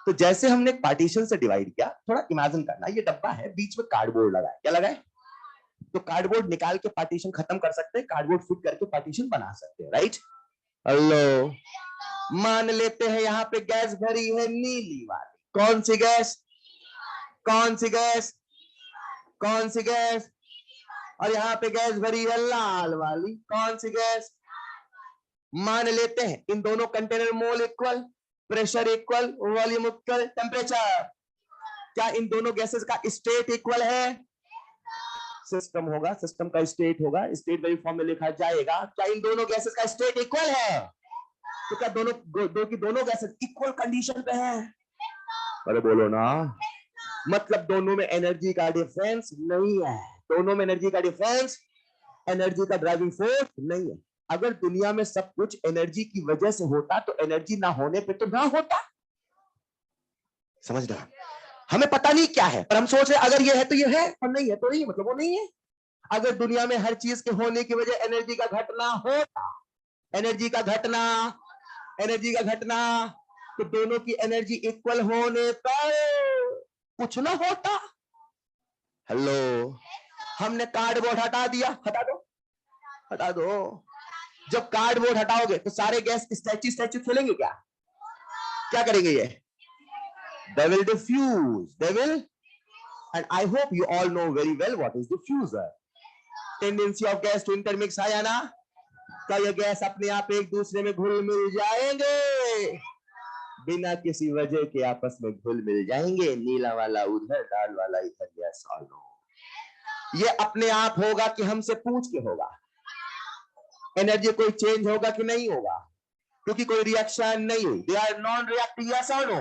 तो जैसे हमने एक पार्टीशन से डिवाइड किया, थोड़ा इमेजिन करना, ये डब्बा है, बीच में कार्डबोर्ड लगा है। क्या लगा है? तो कार्डबोर्ड निकाल के पार्टीशन खत्म कर सकते हैं, कार्डबोर्ड फिट करके पार्टीशन बना सकते हैं, राइट? हेलो। मान लेते हैं यहां पे गैस भरी है नीली वाली। कौन सी गैस? कौन सी गैस? कौन सी गैस? और यहाँ पे गैस भरी है लाल वाली। कौन सी गैस? मान लेते हैं इन दोनों कंटेनर मोल equal, pressure equal, volume equal, temperature. क्या इन दोनों गैसेस का स्टेट इक्वल है? सिस्टम होगा, सिस्टम का स्टेट होगा, स्टेट वेव फॉर्म में लिखा जाएगा। क्या इन दोनों गैसेस का स्टेट इक्वल है? तो क्या दोनों गैसेस इक्वल कंडीशन पे हैं? अरे बोलो ना। मतलब दोनों में एनर्जी का डिफरेंस नहीं है। दोनों में एनर्जी का डिफरेंस, एनर्जी का ड्राइविंग फोर्स नहीं है। अगर दुनिया में सब कुछ एनर्जी की वजह से होता तो एनर्जी ना होने पे तो ना होता। समझ रहा? हमें पता नहीं क्या है, पर हम सोच रहे अगर ये है तो ये है, और नहीं है तो नहीं, मतलब वो नहीं है। अगर दुनिया में हर चीज के होने की वजह एनर्जी का घटना होता, एनर्जी का घटना, एनर्जी का घटना, तो दोनों की एनर्जी इक्वल होने पर कुछ ना होता। हेलो। हमने कार्डबोर्ड हटा दिया, हटा दो, हटा दो। जब कार्डबोर्ड हटाओगे तो सारे गैस स्टैचू स्टैचू खेलेंगे क्या? क्या करेंगे ये? They will diffuse. They will, and I hope you all know very well what is diffuser. Tendency of gas to intermix है या ना? क्या ये गैस अपने आप एक दूसरे में घुल मिल जाएंगे? बिना किसी वजह के आपस में घुल मिल जाएंगे। नीला वाला उधर, लाल वाला इधर। यस और नो? ये अपने आप होगा कि हमसे पूछ के होगा? एनर्जी कोई चेंज होगा कि नहीं होगा? क्योंकि कोई रिएक्शन नहीं हुई। They are non reactive. Yes और no?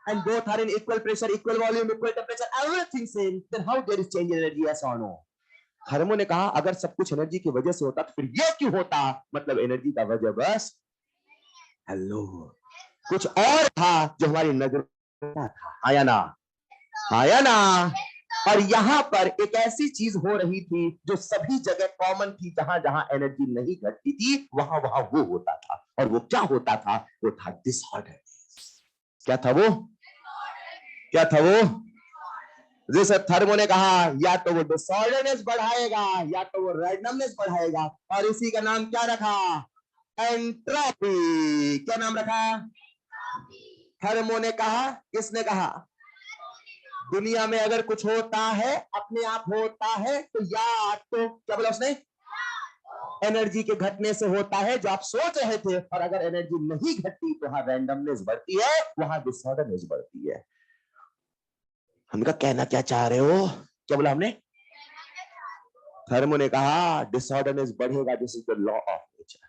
and both are in equal pressure, equal volume, equal temperature, everything same, then how there is change in energy, yes or no? Thermo ने कहा अगर सब कुछ एनर्जी की वजह से होता तो फिर ये क्यों होता, मतलब एनर्जी का वजह बस हेलो कुछ और था जो हमारी नजर था, आया ना, आया ना। और यहां पर एक ऐसी चीज हो रही थी जो सभी जगह कॉमन थी, जहां जहां एनर्जी नहीं घटती थी वहां वहां वो होता था, और वो क्या होता था, वो था डिसऑर्डर। क्या था वो, क्या था वो, जैसे थर्मो ने कहा या तो वो डिसऑर्डरनेस बढ़ाएगा या तो वो रैंडमनेस बढ़ाएगा, और इसी का नाम क्या रखा, एंट्रोपी। क्या नाम रखा, थर्मो ने कहा, किसने कहा, दुनिया में अगर कुछ होता है अपने आप होता है तो या तो क्या बोला उसने, एनर्जी के घटने से होता है जो आप सोच रहे थे, और अगर एनर्जी नहीं घटती तो वहां रैंडमनेस बढ़ती है, वहां डिसऑर्डरनेस बढ़ती है। हमका कहना क्या चाह रहे हो, क्या बोला हमने, थर्मो ने कहा डिसऑर्डरनेस बढ़ेगा, this is the law of nature.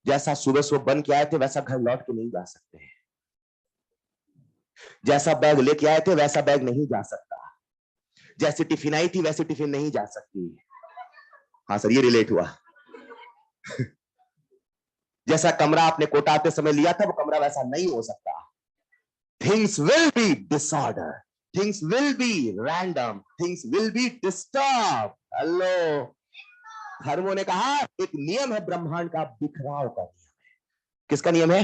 जैसा सुबह सुबह बन के आए थे वैसा घर लौट के नहीं जा सकते हैं, जैसा बैग लेके आए थे वैसा बैग नहीं जा सकता, जैसी टिफिन आई थी वैसी टिफिन नहीं जा सकती। हाँ सर ये रिलेट हुआ। जैसा कमरा आपने कोटा आते समय लिया था वो कमरा वैसा नहीं हो सकता। Things will be disorder, things will be random, things will be disturb. Hello, thermo ने कहा एक नियम है ब्रह्मांड का, बिखराव का नियम है। किसका नियम है,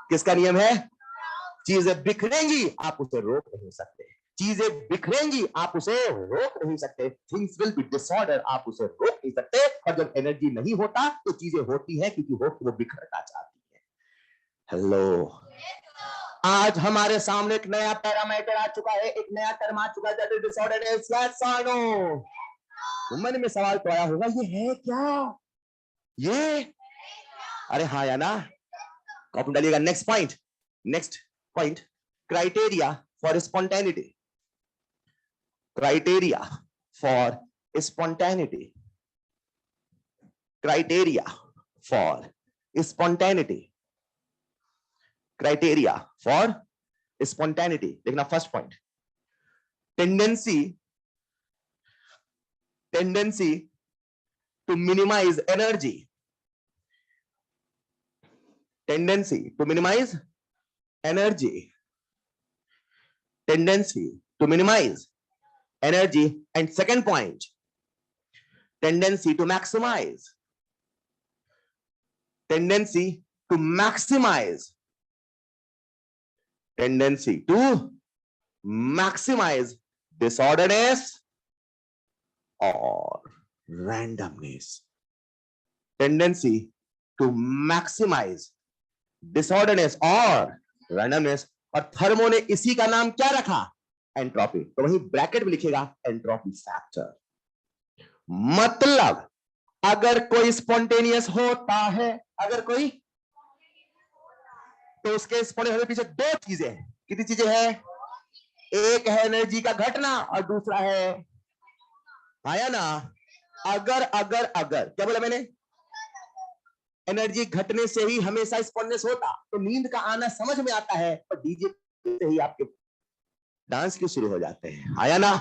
किसका नियम है, चीजें बिखरेंगी आप उसे रोक नहीं सकते, चीजें बिखरेंगी आप उसे रोक नहीं सकते, थिंग्स विल बी डिसऑर्डर आप उसे रोक नहीं सकते। और जब एनर्जी नहीं होता तो चीजें होती है क्योंकि वो बिखरना चाहती है। हेलो, आज हमारे सामने एक नया पैरामीटर आ चुका है, एक नया टर्म आ चुका है, दैट इज डिसऑर्डरनेस। यस और नो? तो मन में सवाल तो आया होगा ये है क्या, ये, अरे हाँ या ना, कॉपी डालिएगा। Next point, next point, criteria for spontaneity, criteria for spontaneity, criteria for spontaneity, criteria for spontaneity। देखना first point, tendency to minimize energy, tendency to minimize energy, tendency to minimize energy, and second point, tendency to maximize, tendency to maximize, tendency to maximize disorderness or randomness, tendency to maximize disorderness or randomness। और thermo ने इसी का नाम क्या रखा, entropy. तो वहीं bracket में लिखेगा एंट्रोपी फैक्टर। मतलब अगर कोई स्पॉन्टेनियस होता है, अगर कोई, तो उसके स्पॉन्टेनियस होने पीछे दो चीजें हैं। कितनी चीजें हैं, एक है एनर्जी का घटना और दूसरा है, आया ना, अगर अगर अगर, क्या बोला मैंने, एनर्जी घटने से ही हमेशा स्पॉन्टेनियस होता तो नींद का आना समझ में आता है, पर डीजे से ही आपके डांस क्यों शुरू हो जाते हैं, आया ना।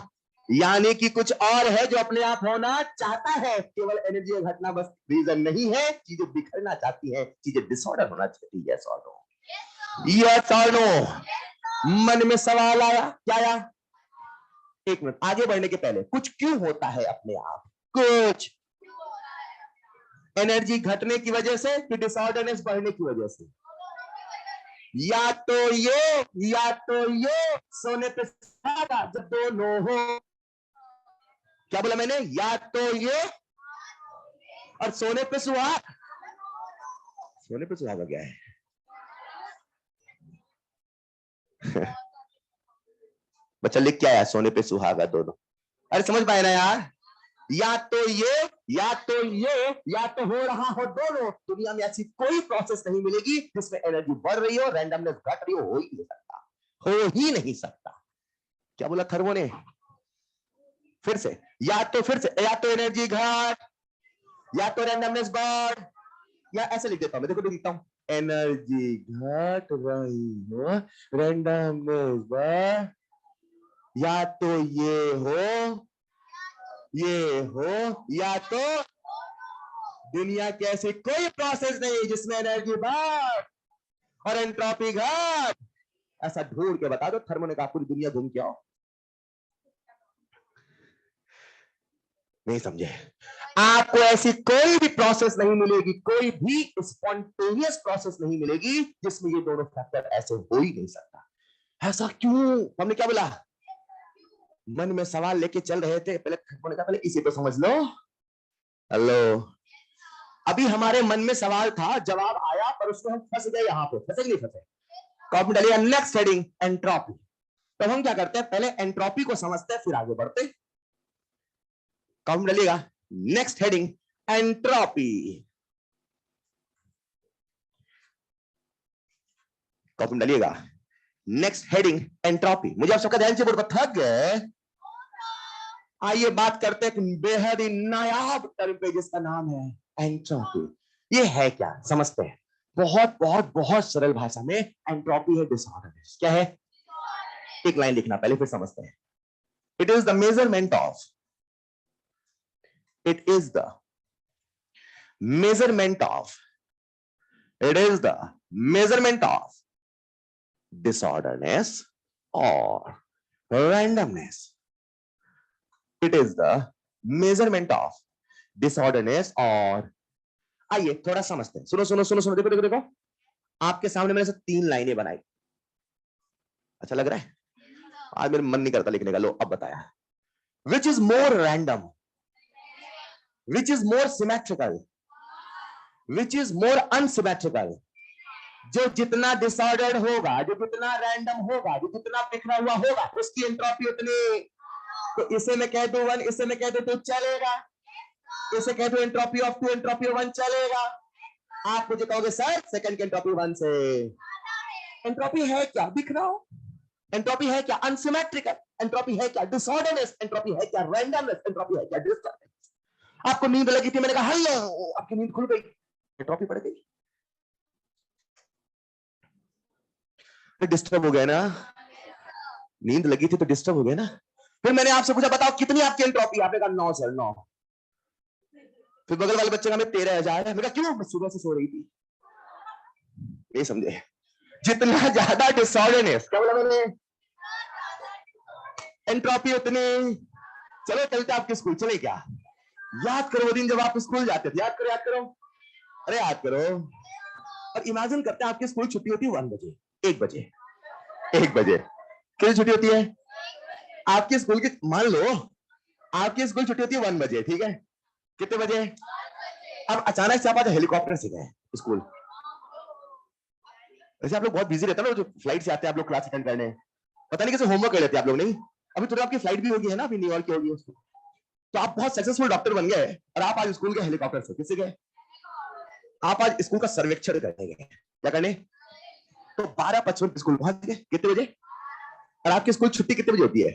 यानी कि कुछ और है जो अपने आप होना चाहता है, केवल एनर्जी का घटना बस रीजन नहीं है, चीजें बिखरना चाहती है, चीजें डिसऑर्डर होना चाहती है। यस और नो, यस और नो। मन में सवाल आया, क्या आया, एक मिनट, आगे बढ़ने के पहले, कुछ क्यों होता है अपने आप, कुछ एनर्जी घटने की वजह से कि डिसऑर्डरनेस बढ़ने की वजह से, या तो ये या तो ये, सोने पे सुहागा जब दोनों हो। क्या बोला मैंने, या तो ये और सोने पे सुहाग, सोने पे सुहागा क्या है? बच्चा लिख क्या आया, सोने पे सुहागा दोनों। अरे समझ पाए ना यार, या तो ये या तो ये या तो हो रहा हो दोनों। दुनिया में ऐसी कोई प्रोसेस नहीं मिलेगी जिसमें एनर्जी बढ़ रही हो, रैंडमनेस घट रही हो ही नहीं सकता, हो ही नहीं सकता। क्या बोला थर्मो ने, फिर से, या तो एनर्जी घट या तो रैंडमनेस बढ़, या ऐसे लिख देता हूं मैं, देखो लिखता हूं, एनर्जी घट रही हो, रैंडमनेस बढ़, या तो ये हो या तो दुनिया की ऐसी कोई प्रोसेस नहीं जिसमें एनर्जी बढ़ और एंट्रोपी घट। ऐसा ढूंढ के बता दो, थर्मो ने कहा पूरी दुनिया घूम के आओ। नहीं समझे? आपको ऐसी कोई भी प्रोसेस नहीं मिलेगी, कोई भी स्पॉन्टेनियस प्रोसेस नहीं मिलेगी जिसमें ये दोनों फैक्टर ऐसे हो ही नहीं सकता। ऐसा क्यों? हमने क्या बोला? मन में सवाल लेके चल रहे थे, पहले थर्मो ने कहा पहले इसे तो समझ लो। हेलो, अभी हमारे मन में सवाल था, जवाब आया, पर उसको हम फंस गए। यहां पे फंसे नहीं फंसे? तो आपने डालिए नेक्स्ट हेडिंग एंट्रोपी। तो हम क्या करते हैं, पहले एंट्रोपी को समझते हैं फिर आगे बढ़ते। कॉम डालिएगा नेक्स्ट हेडिंग एंट्रोपी। कॉम डालिएगा नेक्स्ट हेडिंग एंट्रोपी। मुझे आप सबका ध्यान से बोर्ड पर थक गए। आइए बात करते हैं बेहद ही नायाब टर्म पे जिसका नाम है एंट्रोपी। ये है क्या, समझते हैं। बहुत बहुत बहुत सरल भाषा में एंट्रोपी है डिसऑर्डर। क्या है? एक लाइन लिखना पहले फिर समझते हैं। It is the measurement of, it is the measurement of, it is the measurement of disorderness or randomness. It is the measurement of disorderness or, आइए थोड़ा समझते हैं। सुनो सुनो सुनो सुनो, देखो देखो देखो, आपके सामने मैंने से 3 लाइनें बनाई। अच्छा लग रहा है? आज मेरा मन नहीं करता लिखने का। लो अब बताया। Which is more random? Which is more symmetrical? Which is more unsymmetrical? जो जितना डिसऑर्डर्ड होगा, जो जितना रैंडम होगा, जो जितना बिखरा हुआ होगा, उसकी एंट्रोपी उतनी। तो इसे मैं कह दूं 1, इसे मैं कह दूं 2, चलेगा। इसे कह दूं एंट्रोपी ऑफ 2, एंट्रोपी ऑफ 1, चलेगा। आप मुझे कहोगे सर सेकंड की एंट्रोपी 1 से। एंट्रोपी है क्या? बिखरा हो। एंट्रोपी है क्या? अनसिमेट्रिकल। एंट्रोपी है क्या? डिसऑर्डरनेस। एंट्रोपी है क्या? रैंडमनेस। एंट्रोपी है क्या? डिस्टर्बेंस। आपको नींद लगी थी, मैंने कहा हेलो, आपकी नींद खुल गई, एंट्रोपी बढ़ गई, डिस्टर्ब हो गया ना। नींद लगी थी तो डिस्टर्ब हो गया ना। फिर मैंने आपसे पूछा बताओ कितनी आपकी एंट्रोपी? आपने कहा 9 सर 9। फिर बगल वाले बच्चे का मैं 13,000 है। मैं कहा क्यों? मैं सुबह से सो रही थी। ये समझे? जितना ज्यादा डिसऑर्डरनेस, क्या बोला मैंने? एंट्रोपी उतनी। चलो चलते आपके स्कूल, चले क्या? याद करो वो दिन जब आप स्कूल जाते थे। याद करो याद करो, अरे याद करो। और इमेजिन करते हैं आपकी स्कूल छुट्टी होती है 1 बजे, 1 बजे, 1 बजे। कितनी छुट्टी होती है आपके स्कूल की? मान लो आपकी स्कूल छुट्टी होती है 1 बजे, ठीक है? कितने बजे? अब अचानक से आप आज हेलीकॉप्टर से गए स्कूल। वैसे आप लोग बहुत बिजी रहते हैं ना, जो फ्लाइट से आते हैं आप लोग क्लास अटेंड करने, पता नहीं कैसे होमवर्क कर लेते हैं आप लोग। नहीं, अभी तो आपकी फ्लाइट भी होगी है ना, अभी न्यूयॉर्क की होगी उसको। तो आप बहुत सक्सेसफुल डॉक्टर बन गए और आप आज स्कूल के हेलीकॉप्टर से किससे गए? आप आज स्कूल का सर्वेक्षण करने गए। क्या करने? तो 12:55 स्कूल पहुंच गए। कितने बजे? और आपकी स्कूल छुट्टी कितने बजे होती है?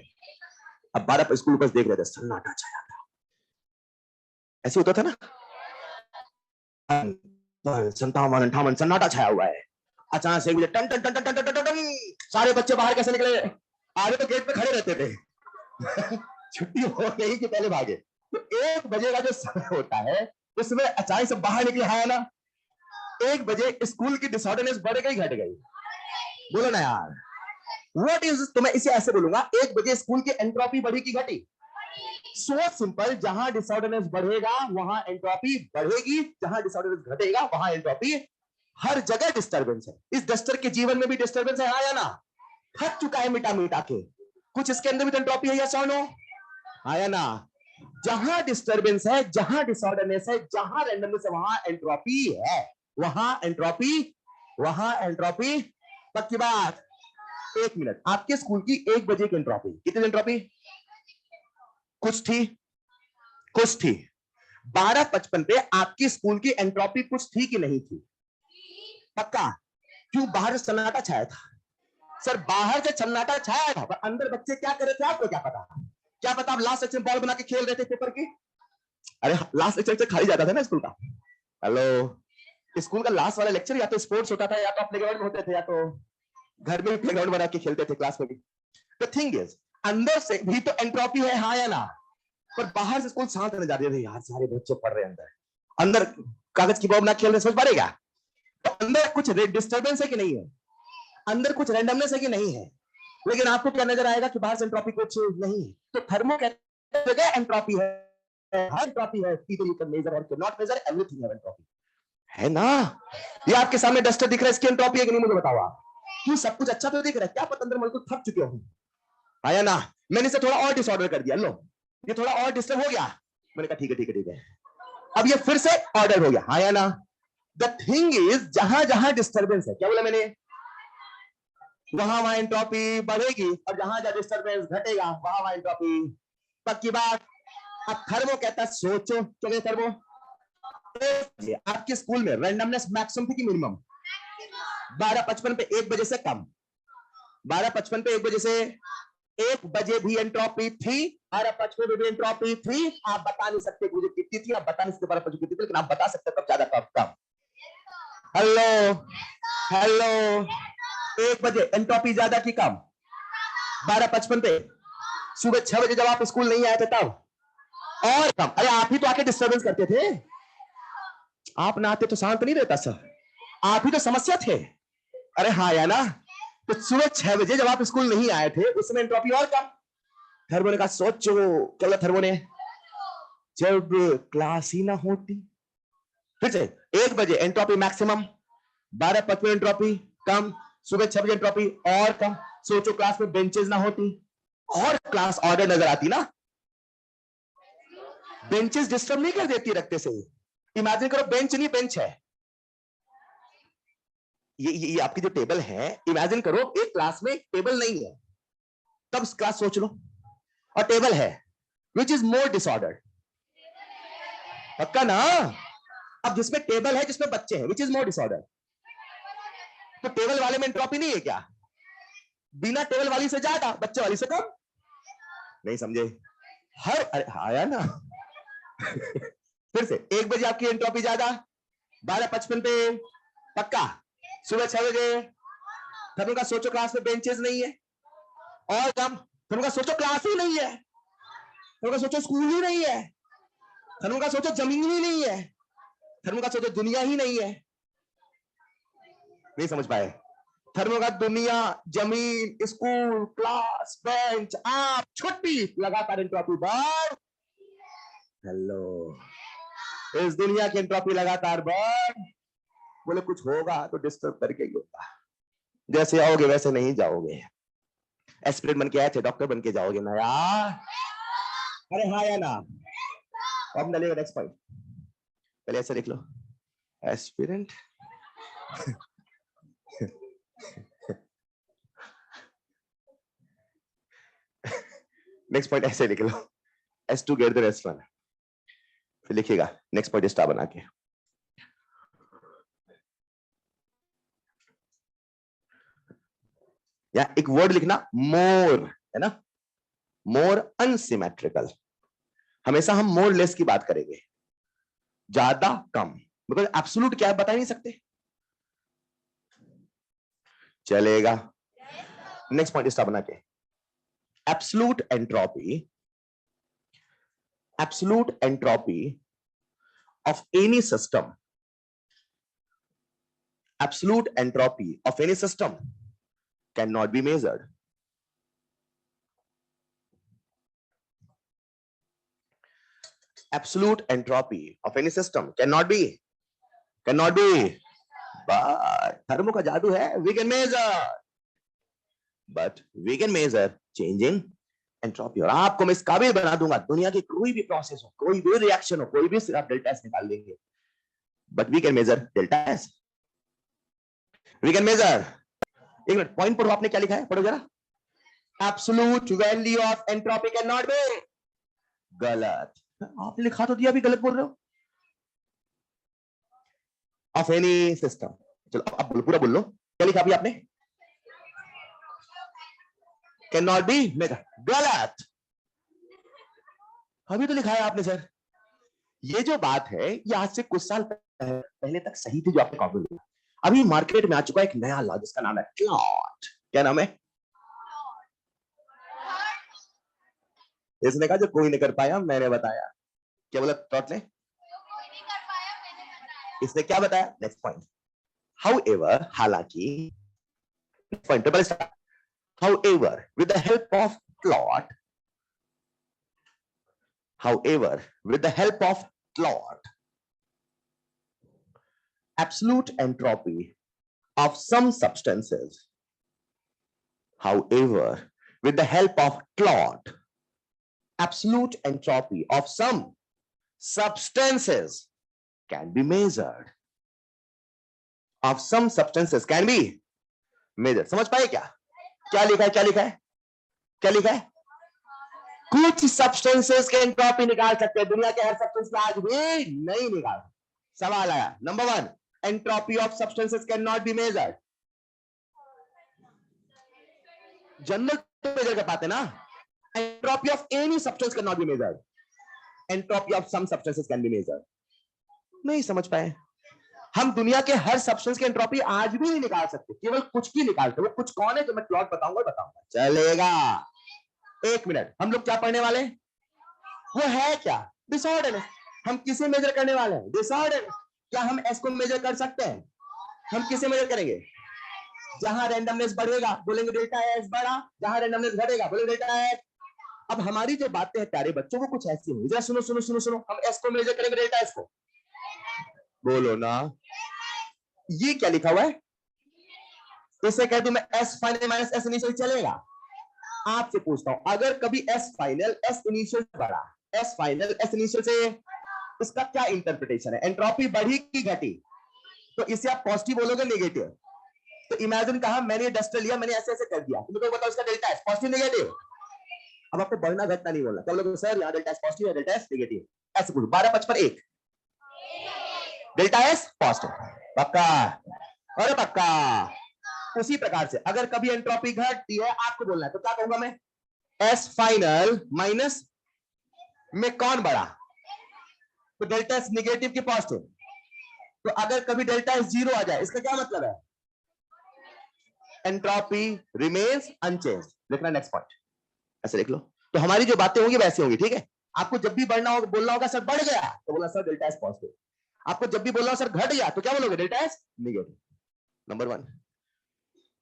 अब 12 स्कूल बस देख रहे थे, सन्नाटा छाया था। ऐसे होता था ना, 57 58 सन्नाटा छाया हुआ है। अचानक से मुझे टन टन टन टन टन टन टन, सारे बच्चे बाहर कैसे निकले? आगे तो गेट पे खड़े रहते थे छुट्टी हो गई कि पहले भागे। तो 1 बजे का जो समय होता है उसमें अचानक से बाहर निकले, है ना? 1 बजे स्कूल की डिसऑर्डरनेस बढ़ गई घट गई? बोलो ना यार। व्हाट इज, तो मैं इसे ऐसे बोलूंगा, 1 बजे स्कूल की एंट्रोपी बढ़ी कि घटी? सो सिंपल, जहां डिसऑर्डरनेस बढ़ेगा वहां एंट्रोपी बढ़ेगी, जहां डिसऑर्डरनेस घटेगा वहां एंट्रोपी। हर जगह डिस्टर्बेंस है। इस डस्टर के जीवन में भी डिस्टर्बेंस है, आया ना? थक चुका है मिटा मिटा के, कुछ इसके अंदर भी एंट्रोपी है या सोनो? आया ना? जहां डिस्टर्बेंस है, जहां डिसऑर्डरनेस है, जहां रैंडमनेस है, वहां एंट्रोपी है। वहां एंट्रोपी, वहां एंट्रोपी। पक्की बात? 1 मिनट, आपके स्कूल की 1 बजे की एंट्रोपी कितनी एंट्रोपी? कुछ थी, कुछ थी। 12:55 पे आपकी स्कूल की एंट्रोपी कुछ थी कि नहीं थी? पक्का? क्यों? बाहर सन्नाटा छाया था। सर बाहर से सन्नाटा छाया था, पर अंदर बच्चे क्या कर रहे थे आपको क्या पता? क्या पता आप लास्ट सेक्शन बॉल बना के खेल रहे थे पेपर की? अरे लास्ट सेक्शन से खाली जाता था ना स्कूल का। हेलो, स्कूल का लास्ट वाला लेक्चर या तो स्पोर्ट्स होता था, या तो प्लेग्राउंड में होते थे, या तो घर में भी प्लेग्राउंड बना के खेलते थे, क्लास में भी। द थिंग इज, अंदर से भी तो एंट्रोपी है, हाँ या ना? पर बाहर से स्कूल शांत नजर आ रही है, यार सारे बच्चे पढ़ रहे हैं, अंदर अंदर कागज की बॉम्ब ना खेल रहे, समझ पा क्या? तो अंदर कुछ डिस्टर्बेंस है कि नहीं है, अंदर कुछ रैंडमनेस है कि नहीं है, लेकिन आपको क्या नजर आएगा कि बाहर से एंट्रोपी कुछ नहीं है। तो थर्मो कहते हैं एंट्रोपी है, हर एंट्रोपी है, पीपल यू कैन मेजर और कैन नॉट मेजर, एवरीथिंग है एंट्रोपी, है ना? ये आपके सामने डस्टर दिख रहा है, इसकी एंट्रोपी है कि नहीं मुझे बताओ आप? क्यों, सब कुछ अच्छा तो दिख रहा है, क्या पता अंदर बिल्कुल थक चुके हो, आया ना? मैंने इसे थोड़ा और डिसऑर्डर कर दिया, लो ये थोड़ा और डिस्टर्ब हो गया, मैंने कहा ठीक है ठीक है ठीक है, अब ये फिर से ऑर्डर हो गया, आया ना? द थिंग इज, जहां जहां डिस्टर्बेंस है, क्या बोला मैंने, वहां वहां एंट्रोपी बढ़ेगी, और जहां जहां डिस्टर्बेंस घटेगा वहां वहां एंट्रोपी, पक्की बात। अब थर्मो कहता है सोचो, तो थर्मो आपके स्कूल में रैंडमनेस मैक्सिमम थी कि मिनिमम? 12:55 पे 1 बजे से कम, 12:55 पे 1 बजे से, 1 बजे भी एंट्रोपी थी, 12:55 में भी एंट्रोपी थी। आप बता नहीं सकते मुझे कितनी थी, आप बता नहीं सकते 12:55 कितनी थी, लेकिन आप बता सकते कब ज्यादा कब कम। हेलो हेलो, 1 बजे एंट्रोपी ज्यादा की कम? 12:55 पे, सुबह 6 बजे जब आप स्कूल नहीं आए थे तब और कम। अरे आप ही तो आके डिस्टर्बेंस करते थे, आप ना आते तो शांत नहीं रहता सर, आप ही तो समस्या थे। अरे हाँ या ना? तो सुबह 6 बजे जब आप स्कूल नहीं आए थे उस समय एंट्रोपी और कम। थर्मो ने कहा सोचो, क्या बोला थर्मो ने, जब क्लास ही ना होती, फिर से 1 बजे एंट्रोपी मैक्सिमम, 12:55 एंट्रोपी कम, सुबह 6 बजे एंट्रोपी और कम। सोचो क्लास में बेंचेस ना होती और क्लास ऑर्डर नजर आती ना? बेंचेस डिस्टर्ब नहीं कर देती रखते से, इमेजिन करो बेंच नहीं बेंच है, ये आपकी जो टेबल है, इमेजिन करो एक क्लास में टेबल नहीं है, तब क्लास सोच लो, और टेबल है, विच इज मोर डिसऑर्डर? पक्का ना? अब जिसमें टेबल है जिसमें बच्चे हैं, विच इज मोर डिसऑर्डर? तो टेबल वाले में एंट्रोपी नहीं है क्या? बिना टेबल वाली से ज्यादा, बच्चे वाली से कम, नहीं समझे? हर, अरे आया ना? फिर से 1 बजे आपकी एंट्रोपी ज्यादा, 12:55 पे पक्का, सुबह 6 बजे थर्मो का सोचो क्लास में बेंचेस नहीं है और कम, थर्मो का सोचो क्लास ही नहीं है, थर्मो का सोचो स्कूल ही नहीं है, थर्मो का सोचो जमीन ही नहीं है, थर्मो का सोचो दुनिया ही नहीं है। नहीं समझ पाए? थर्मो का दुनिया, जमीन, स्कूल, क्लास, बेंच, आप, छुट्टी, लगातार एंट्रोपी बढ़, हेलो, इस दुनिया की एंट्रोपी लगातार बढ़। बोले कुछ होगा तो डिस्टर्ब करके ही होगा, जैसे आओगे वैसे नहीं जाओगे, एस्पिरेंट बन के आए थे, डॉक्टर बन के जाओगे ना यार? अरे हाँ या ना? अब डलेगा नेक्स्ट पॉइंट, पहले ऐसे लिख लो, एस्पिरेंट नेक्स्ट पॉइंट ऐसे लिख लो, S2 ग्रेटर देन S1, फिर लिखिएगा नेक्स्ट पॉइंट स्टार बना के, या एक वर्ड लिखना मोर, है ना? मोर अनसिमेट्रिकल, हमेशा हम मोर लेस की बात करेंगे, ज्यादा कम, बिकॉज एब्सोल्यूट क्या है बता नहीं सकते, चलेगा? नेक्स्ट पॉइंट स्टार बना के, absolute entropy, absolute entropy of any system, absolute entropy of any system cannot be measured. Absolute entropy of any system cannot be, but thermo का जादू है, we can measure changing entropy, और आपको मैं इस काबिल बना दूंगा, दुनिया की कोई भी प्रोसेस हो, कोई भी रिएक्शन हो, कोई भी आप डेल्टा एस निकाल लेंगे, but we can measure delta S, we can measure. एक मिनट, पॉइंट पढ़ो, आपने क्या लिखा है, पढ़ो जरा, absolute value of entropy can not be, गलत, आपने लिखा तो दिया, भी गलत बोल रहे हो, ऑफ एनी सिस्टम, चलो अब बोलो, पूरा बोल लो, क्या लिखा अभी आपने, कैन नॉट बी मेजर, गलत, अभी तो लिखा है आपने सर, ये जो बात है ये आज से कुछ साल पहले तक सही थी जो आपने कॉपी लिया। अभी मार्केट में आ चुका है एक नया लॉ जिसका नाम है क्लॉट। क्या नाम है? इसने कहा जो कोई नहीं कर पाया मैंने बताया। क्या बोला क्लॉट ने? इसने क्या बताया? Next point. हाउएवर, हालांकि, point double star, however with the help of plot, however with the help of plot, absolute entropy of some substances, however with the help of plot, absolute entropy of some substances can be measured, of some substances can be measured। समझ पाए क्या? क्या लिखा है? क्या लिखा है? क्या लिखा है? कुछ सब्सटेंसेस के एंट्रोपी निकाल सकते हैं, दुनिया के हर सब्सटेंस में आज भी नहीं निकाल। सवाल आया number 1, entropy of substances can not be measured. General measure कर पाते ना। Entropy of any substance can not be measured, entropy of some substances can be measured. नहीं समझ पाए? हम दुनिया के हर सब्सटेंस की एंट्रोपी आज भी नहीं निकाल सकते, केवल कुछ की निकालते। वो कुछ कौन है जो मैं प्लॉट बताऊंगा। चलेगा, एक मिनट। हम लोग क्या पढ़ने वाले? वो है क्या? डिसऑर्डर। हम किसे मेजर करने वाले हैं? डिसऑर्डर। क्या हम एस को मेजर कर सकते हैं? हम किसे मेजर करेंगे? जहां रैंडमनेस बढ़ेगा बोलेंगे डेल्टा एस बढ़ा, जहां रैंडमनेस घटेगा बोलेंगे डेल्टा एस। अब हमारी जो बातें हैं प्यारे बच्चों वो कुछ ऐसी होंगी। जरा सुनो सुनो सुनो सुनो। हम एस को मेजर करेंगे डेल्टा एस को, बोलो ना। ये क्या लिखा हुआ है? इसे कह दूं मैं S final minus S initial, चलेगा? आपसे पूछता हूं, अगर कभी एस फाइनल एस इनिशियल से बढ़ा, एस फाइनल एस इनिशियल से, इसका क्या इंटरप्रिटेशन है? एंट्रोपी बढ़ी कि घटी? तो इसे आप पॉजिटिव बोलोगे नेगेटिव? तो इमेजिन कहा मैंने डस्टर लिया, मैंने ऐसे ऐसे कर दिया, तो मुझे बताओ इसका डेल्टा एस पॉजिटिव नेगेटिव? अब आपको बढ़ना घटना नहीं बोलना। क्या बोलोगे? सर यहाँ डेल्टा एस पॉजिटिव है, डेल्टा एस नेगेटिव। ऐसे पूछो। 12 5 1 डेल्टा एस पॉजिटिव, पक्का? अरे पक्का। उसी प्रकार से अगर कभी एंट्रोपी घटती है आपको बोलना है, तो क्या कहूंगा मैं? एस फाइनल माइनस में कौन बढ़ा? तो डेल्टा एस निगेटिव की पॉजिटिव। तो अगर कभी डेल्टा एस 0 आ जाए इसका क्या मतलब है? Entropy remains unchanged. लिखना नेक्स्ट पॉइंट, ऐसे लिख लो। तो हमारी जो बातें होंगी वैसी होंगी, ठीक है? आपको जब भी बढ़ना होगा बोलना होगा सर बढ़ गया, तो बोला सर डेल्टा एस पॉजिटिव। आपको जब भी बोलना हो सर घट गया, तो क्या बोलोगे? Delta S negative. Number 1,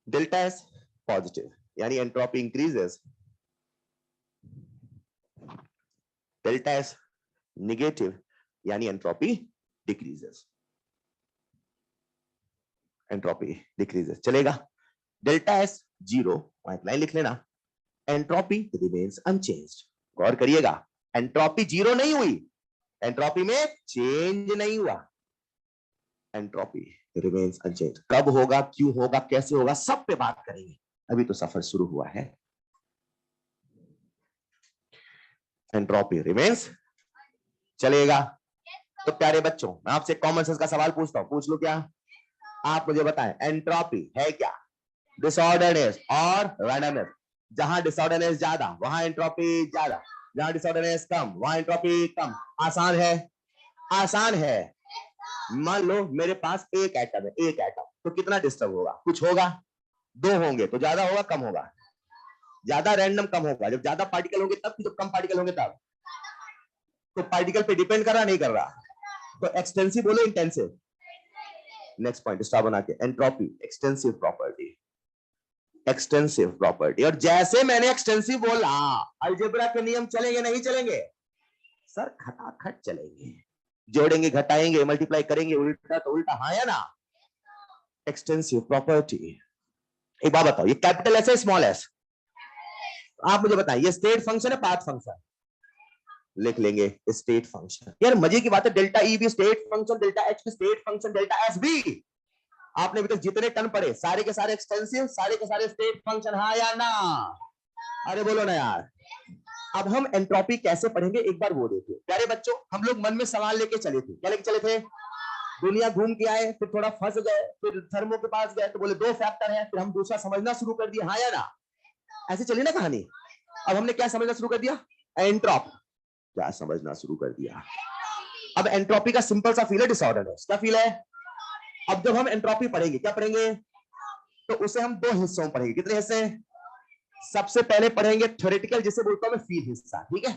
delta S positive यानी entropy increases, delta S negative यानी एंट्रोपी डिक्रीजेस, एंट्रोपी डिक्रीजेस। चलेगा? डेल्टा एस 0, एक लाइन लिख लेना, एंट्रोपी रिमेन्स अनचेंज्ड। गौर करिएगा, एंट्रोपी 0 नहीं हुई, एंट्रोपी में चेंज नहीं हुआ, एंट्रोपी रिमेन्स अनचेंज्ड। कब होगा, क्यों होगा, कैसे होगा, सब पे बात करेंगे। अभी तो सफर शुरू हुआ है। एंट्रोपी रिमेन्स, चलेगा? तो प्यारे बच्चों मैं आपसे कॉमन सेंस का सवाल पूछता हूं, पूछ लो। क्या आप मुझे बताएं, एंट्रोपी है क्या? डिसऑर्डरनेस और रैंडमनेस। जहां डिसऑर्डरनेस ज्यादा वहां एंट्रोपी ज्यादा, जहां डिसऑर्डरनेस कम वहां एंट्रोपी कम। आसान है? आसान है। मान लो मेरे पास एक एटम है, एक एटम, तो कितना डिस्टर्ब होगा? कुछ होगा? 2 होंगे, तो ज्यादा होगा कम होगा? ज्यादा रैंडम कम होगा। जब ज्यादा पार्टिकल होंगे तब, जब कम पार्टिकल होंगे तब। तो पार्टिकल पे डिपेंड कर रहा नहीं कर रहा? तो एक्सटेंसिव बोलो इंटेंसिव? नेक्स्ट पॉइंट स्टार बना के, entropy extensive property, extensive property. और जैसे मैंने एक्सटेंसिव बोला, अलजेब्रा के नियम चलेंगे नहीं चलेंगे? सर खटाखट चलेंगे। जोड़ेंगे घटाएंगे मल्टीप्लाई करेंगे, उल्टा तो उल्टा, हाँ या ना? Extensive property. एक बात बताओ, ये कैपिटल एस है स्मॉल एस? आप मुझे बताएं, ये स्टेट फंक्शन है पाथ फंक्शन? लिख लेंगे स्टेट फंक्शन। यार मजे की बात है, डेल्टा ई भी स्टेट फंक्शन, डेल्टा एच भी स्टेट फंक्शन, डेल्टा एस भी। आपने अभी तक जितने टर्म पढ़े सारे के सारे एक्सटेंसिव, सारे के सारे स्टेट फंक्शन, हाँ या ना? अरे बोलो ना यार। अब हम एंट्रोपी कैसे पढ़ेंगे एक बार वो देखिए। प्यारे बच्चों हम लोग मन में सवाल लेके चले थे। क्या लेके चले थे? दुनिया घूम के आए, फिर थोड़ा फंस गए, फिर थर्मो के पास गए तो बोले 2 फैक्टर है, फिर हम दूसरा समझना शुरू कर दिया, हाँ या ना? ऐसे चली ना कहानी। अब हमने क्या समझना शुरू कर दिया? एंट्रोप। क्या समझना शुरू कर दिया? अब एंट्रोपी का सिंपल सा फील है डिसऑर्डरनेस। क्या फील है? अब जब हम एंट्रोपी पढ़ेंगे, क्या पढ़ेंगे? तो उसे हम दो हिस्सों में पढ़ेंगे। कितने हिस्से? सबसे पहले पढ़ेंगे थ्योरेटिकल, जिसे बोलता हूं मैं फील हिस्सा, ठीक है।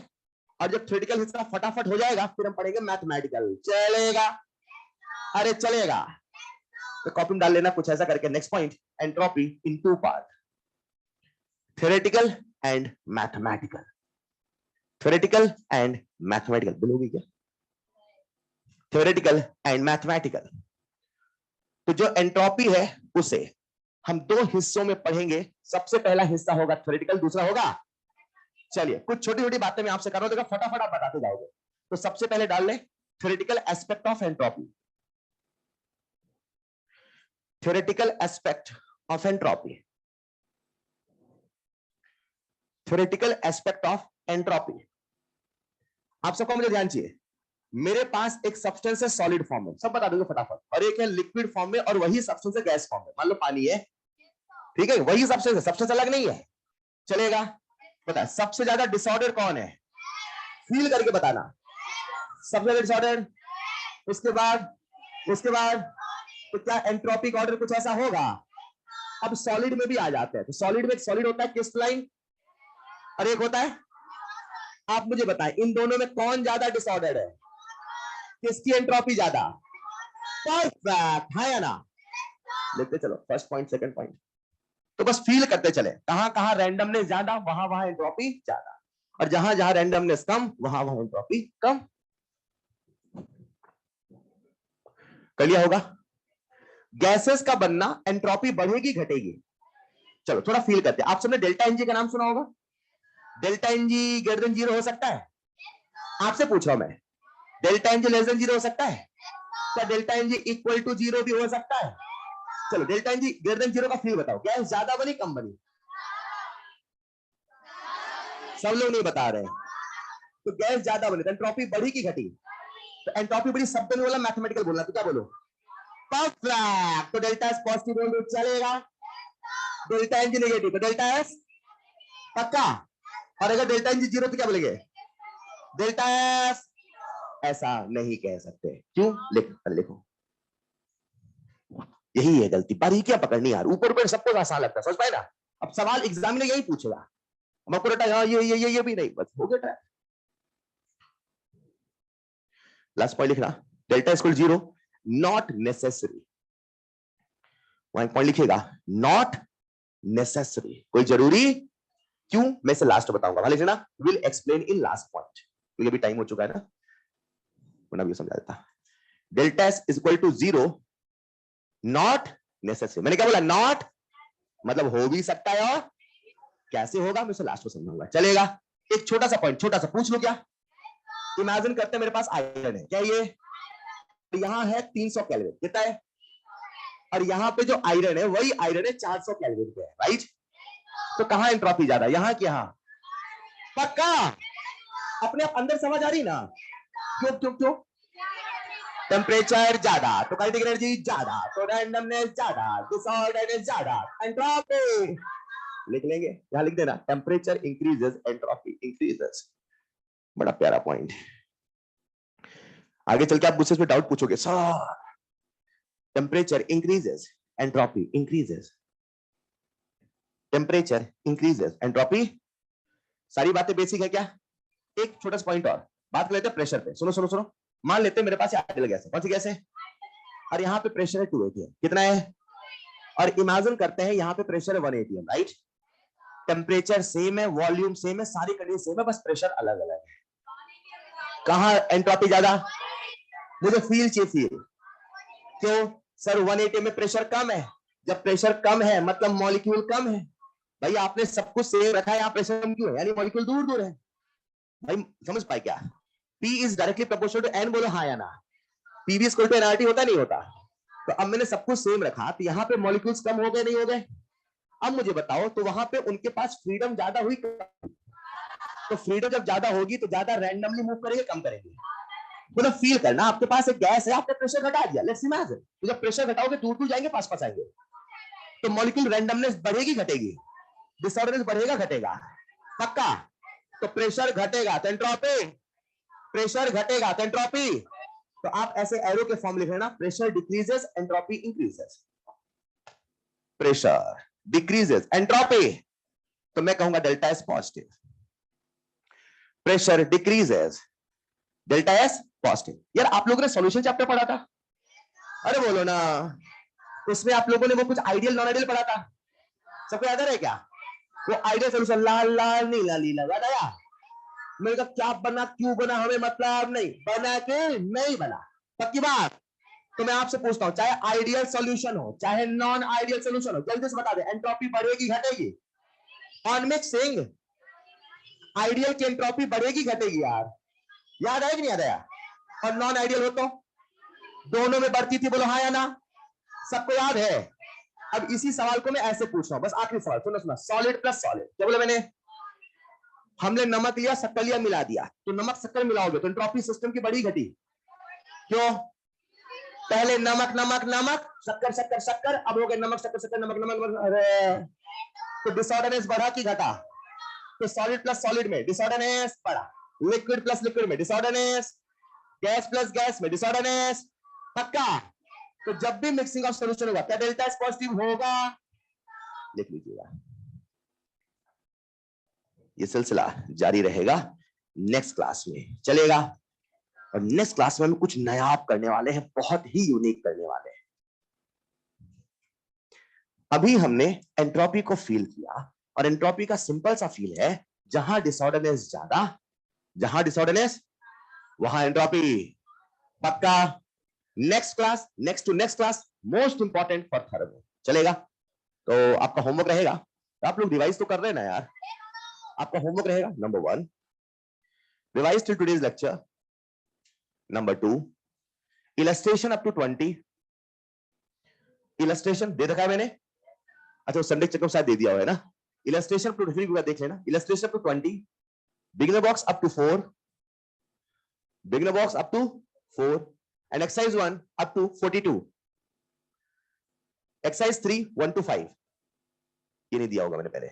और जब थ्योरेटिकल हिस्सा फटाफट हो जाएगा, फिर हम पढ़ेंगे मैथमेटिकल। चलेगा? अरे चलेगा। तो कॉपी में डाल लेना कुछ ऐसा करके। Next point, entropy in two part, theoretical and mathematical. Theoretical and mathematical बोलोगे क्या? Theoretical and mathematical. तो जो एंट्रोपी है उसे हम दो हिस्सों में पढ़ेंगे। सबसे पहला हिस्सा होगा थ्योरेटिकल, दूसरा होगा, चलिए कुछ छोटी छोटी बातें मैं आपसे कर रहा हूं, देखो फटाफट आप बताते जाओगे। तो सबसे पहले डाल ले theoretical aspect of entropy. Theoretical aspect of entropy. Theoretical aspect of entropy. आप सबको मुझे ध्यान चाहिए। मेरे पास एक सब्सटेंस है सॉलिड फॉर्म में, सब बता दूंगा फटाफट, और एक है लिक्विड फॉर्म में, और वही सब्सटेंस है गैस फॉर्म में। मान लो पानी है, ठीक है, वही सब्सटेंस है, सब्सटेंस अलग नहीं है। चलेगा? बता सबसे ज्यादा डिसऑर्डर कौन है? फील करके बताना। सबसे ज्यादा डिसऑर्डर। उसके बाद तो क्या एंट्रोपिक ऑर्डर कुछ ऐसा होगा? अब सॉलिड में भी आ जाते हैं। तो सॉलिड में एक सॉलिड होता है क्रिस्टलाइन, और एक होता है, आप मुझे बताएं इन दोनों में कौन ज्यादा डिसऑर्डर है? किसकी एंट्रोपी ज्यादा? परफेक्ट, है या ना? लेते चलो फर्स्ट पॉइंट, सेकंड पॉइंट। तो बस फील करते चले, कहां कहां रैंडमनेस ज्यादा, वहां वहां एंट्रोपी ज्यादा, और जहां जहां रैंडमनेस कम, वहां वहां एंट्रोपी कम। कर लिया होगा? गैसेस का बनना एंट्रोपी बढ़ेगी घटेगी? चलो थोड़ा फील करते हैं। आप सबने डेल्टा एनजी का नाम सुना होगा। डेल्टा एनजी ग्रेटर देन 0 हो सकता है? आपसे पूछ रहा हूं मैं, डेल्टा एनजी लेस देन 0 हो सकता है? क्या डेल्टा एनजी इक्वल टू 0 भी हो सकता है? चलो डेल्टा एनजी ग्रेटर देन 0 का फील बताओ, गैस ज्यादा बनी कम बनी? सब लोग नहीं बता रहे। तो गैस ज्यादा बनी तो एंट्रोपी बढ़ी की घटी? तो एंट्रोपी बढ़ी शब्द में बोला, मैथमेटिकल बोलना, तो क्या बोलो? परफेक्ट। तो डेल्टा एस पॉजिटिव बोल दो, चलेगा? डेल्टा एनजी नेगेटिव तो डेल्टा एस पक्का। और अगर डेल्टा एनजी 0 तो क्या बोलेंगे? Delta S. ऐसा नहीं कह सकते, क्यों? लिखो। यही है गलती, बारीकियां पकड़नी यार। ऊपर ऊपर सबको आसान लगता है, समझ पाए ना? अब सवाल एग्जाम में यही पूछेगा, हमको रटा ये भी नहीं, बस हो गया ट्रैक। लास्ट पॉइंट लिखना, डेल्टा इक्वल 0 नॉट नेसेसरी। वहां पॉइंट लिखेगा, नॉट नेसेसरी, कोई जरूरी। क्यों? मैं इसे लास्ट बताऊंगा, वहां लिखना will explain in last point, क्योंकि अभी टाइम हो चुका है ना, वरना भी समझा देता। Delta S is equal to 0 not necessary. मैंने क्या बोला? नॉट मतलब हो भी सकता है, और कैसे होगा मैं उसे लास्ट में समझाऊंगा। चलेगा? एक छोटा सा पॉइंट, छोटा सा पूछ लो। क्या इमेजिन करते हैं मेरे पास आयरन है, क्या ये यहां है 300 केल्विन, कितना है? और यहां पे जो आयरन है वही आयरन है 400 केल्विन पे है, राइट? तो कहां एंट्रोपी ज्यादा, यहां कि यहां? पक्का? अपने आप अंदर समझ आ रही ना? क्यों क्यों क्यों? टेम्परेचर ज्यादा तो काइनेटिक एनर्जी ज्यादा, तो रैंडमनेस ज्यादा, डिसऑर्डरनेस ज्यादा, एंट्रोपी। लिख लेंगे, यहां लिख देना, टेम्परेचर इंक्रीजेस एंट्रोपी इंक्रीजेस। बड़ा प्यारा पॉइंट। आगे चल के आप मुझसे इसमें डाउट पूछोगे, sir temperature increases entropy increases, temperature increases entropy. सारी बातें बेसिक है क्या? एक छोटा सा पॉइंट और बात कर लेते हैं प्रेशर पे। सुनो सुनो सुनो, मान लेते हैं मेरे पास आइडियल गैस है, कौन सी गैस है? और यहाँ पे प्रेशर है 280, कितना है? और इमेजिन करते हैं यहाँ पे प्रेशर है 180, राइट? टेम्परेचर सेम है, वॉल्यूम सेम है, सारी कंडीशन सेम है, बस प्रेशर अलग अलग है। कहां एंट्रोपी ज्यादा? मुझे फील चाहिए, फील। क्यों सर 180 में प्रेशर कम है? जब प्रेशर कम है मतलब मॉलिक्यूल कम है। भाई आपने सब कुछ सेम रखा है, यहाँ प्रेशर कम क्यों है? यानी मॉलिक्यूल दूर दूर है। भाई समझ पाए क्या? P is directly proportional to N, बोलो हाँ या ना? PV इक्वल टू NRT होता नहीं होता? तो अब मैंने सब कुछ सेम रखा, तो यहाँ पे मॉलिक्यूल्स कम हो गए नहीं हो गए? अब मुझे बताओ, तो वहां पे उनके पास फ्रीडम ज्यादा हुई, तो फ्रीडम जब ज्यादा होगी तो ज्यादा रैंडमली मूव करेंगे कम करेंगे? मतलब फील करना, आपके पास एक गैस है, आपने प्रेशर घटा दिया, लेट्स इमेजिन, तो जब प्रेशर घटाओगे दूर दूर जाएंगे पास पास आएंगे, तो मॉलिक्यूल रैंडमनेस बढ़ेगी घटेगी? डिसऑर्डरनेस बढ़ेगा घटेगा? पक्का? तो प्रेशर घटेगा तो एंट्रोपी, प्रेशर घटेगा तो एंट्रोपी। तो आप ऐसे एरो के फॉर्म लिख लेना, pressure decreases entropy increases, pressure decreases entropy, तो मैं कहूंगा delta S positive, pressure decreases delta S positive. यार आप लोगों ने सॉल्यूशन चैप्टर पढ़ा था, अरे बोलो ना, उसमें आप लोगों ने वो कुछ आइडियल नॉन आइडियल पढ़ा था, सबको याद है क्या? वो आइडियल सोल्यूशन लाल लाल नीला नीला, याद आया? मैंने कहा क्या बना क्यों बना हमें मतलब नहीं, बना के नहीं बना, पक्की बात। तो मैं आपसे पूछता हूं, चाहे आइडियल सॉल्यूशन हो चाहे नॉन आइडियल सॉल्यूशन हो, जल्दी से बता दे, एंट्रोपी बढ़ेगी घटेगी? ऑन मिक्सिंग आइडियल की एंट्रोपी बढ़ेगी घटेगी यार, याद आया कि नहीं याद आया? और नॉन आइडियल हो तो दोनों में बढ़ती थी, बोलो हाँ या ना? सबको याद है? अब इसी सवाल को मैं ऐसे पूछ रहा हूं, बस आखिरी सवाल, सुनो सुनो, सॉलिड प्लस सॉलिड, क्या बोला मैंने? हमने नमक लिया शक्कर लिया मिला दिया, तो नमक शक्कर मिलाओगे तो एंट्रोपी सिस्टम की बढ़ी घटी? क्यों? पहले नमक नमक नमक शक्कर शक्कर शक्कर, अब हो गए नमक शक्कर शक्कर नमक नमक नमक, अरे तो डिसऑर्डरनेस बढ़ा कि घटा? तो सॉलिड प्लस सॉलिड में डिसऑर्डरनेस बढ़ा, लिक्विड प्लस लिक्विड में डिसऑर्डरनेस, गैस प्लस गैस में डिसऑर्डरनेस, पक्का? तो जब भी मिक्सिंग ऑफ सॉल्यूशन होगा क्या डेल्टा एस पॉजिटिव होगा? देख लीजिएगा, ये सिलसिला जारी रहेगा, नेक्स्ट क्लास में चलेगा, और नेक्स्ट क्लास में हम कुछ नया करने वाले हैं, बहुत ही यूनिक करने वाले हैं। अभी हमने एंट्रोपी को फील किया, और एंट्रोपी का सिंपल सा फील है, जहां डिसऑर्डरनेस ज्यादा, जहां डिसऑर्डरनेस वहां एंट्रोपी, पक्का? Next class, next to next class, most important for thermo, चलेगा? तो आपका होमवर्क रहेगा, तो आप लोग रिवाइज तो कर रहे हैं ना यार? आपका होमवर्क रहेगा, number 1 revise till today's lecture, number 2 illustration up to 20, illustration दे रखा है मैंने, अच्छा संडे चेकअप शायद दे दिया हुआ है ना, इलस्ट्रेशन टू देख लेना, illustration up to 20, beginner box up to 4, beginner box up to 4, and exercise 1 up to 42, exercise 3 1 to 5, ये नहीं दिया होगा मैंने पहले,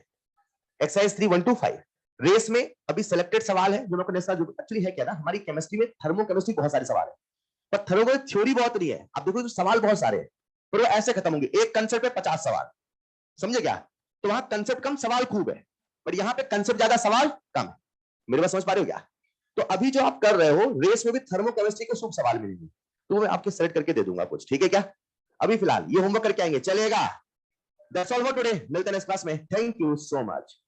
exercise 3 1 to 5। रेस में अभी सिलेक्टेड सवाल है जो एक्चुअली है क्या ना, हमारी केमिस्ट्री में थर्मोकेमिस्ट्री बहुत सारे सवाल है, पर थर्मो थ्योरी बहुत नहीं है, आप देखो तो सवाल बहुत सारे हैं, पर वो ऐसे खत्म होंगे, एक कंसेप्ट पे 50 सवाल, समझे क्या? तो वहां कंसेप्ट कम सवाल खूब है, पर यहाँ पे कंसेप्ट ज्यादा सवाल कम है, मेरे बात समझ पा रहे हो क्या? तो अभी जो आप कर रहे हो रेस में भी थर्मोकेमिस्ट्री के शुभ सवाल मिलेंगे, तो मैं आपके सेलेक्ट करके दे दूंगा कुछ, ठीक है क्या? अभी फिलहाल ये होमवर्क करके आएंगे, चलेगा? दैट्स ऑल फॉर टुडे, मिलते हैं नेक्स्ट क्लास में, थैंक यू सो मच।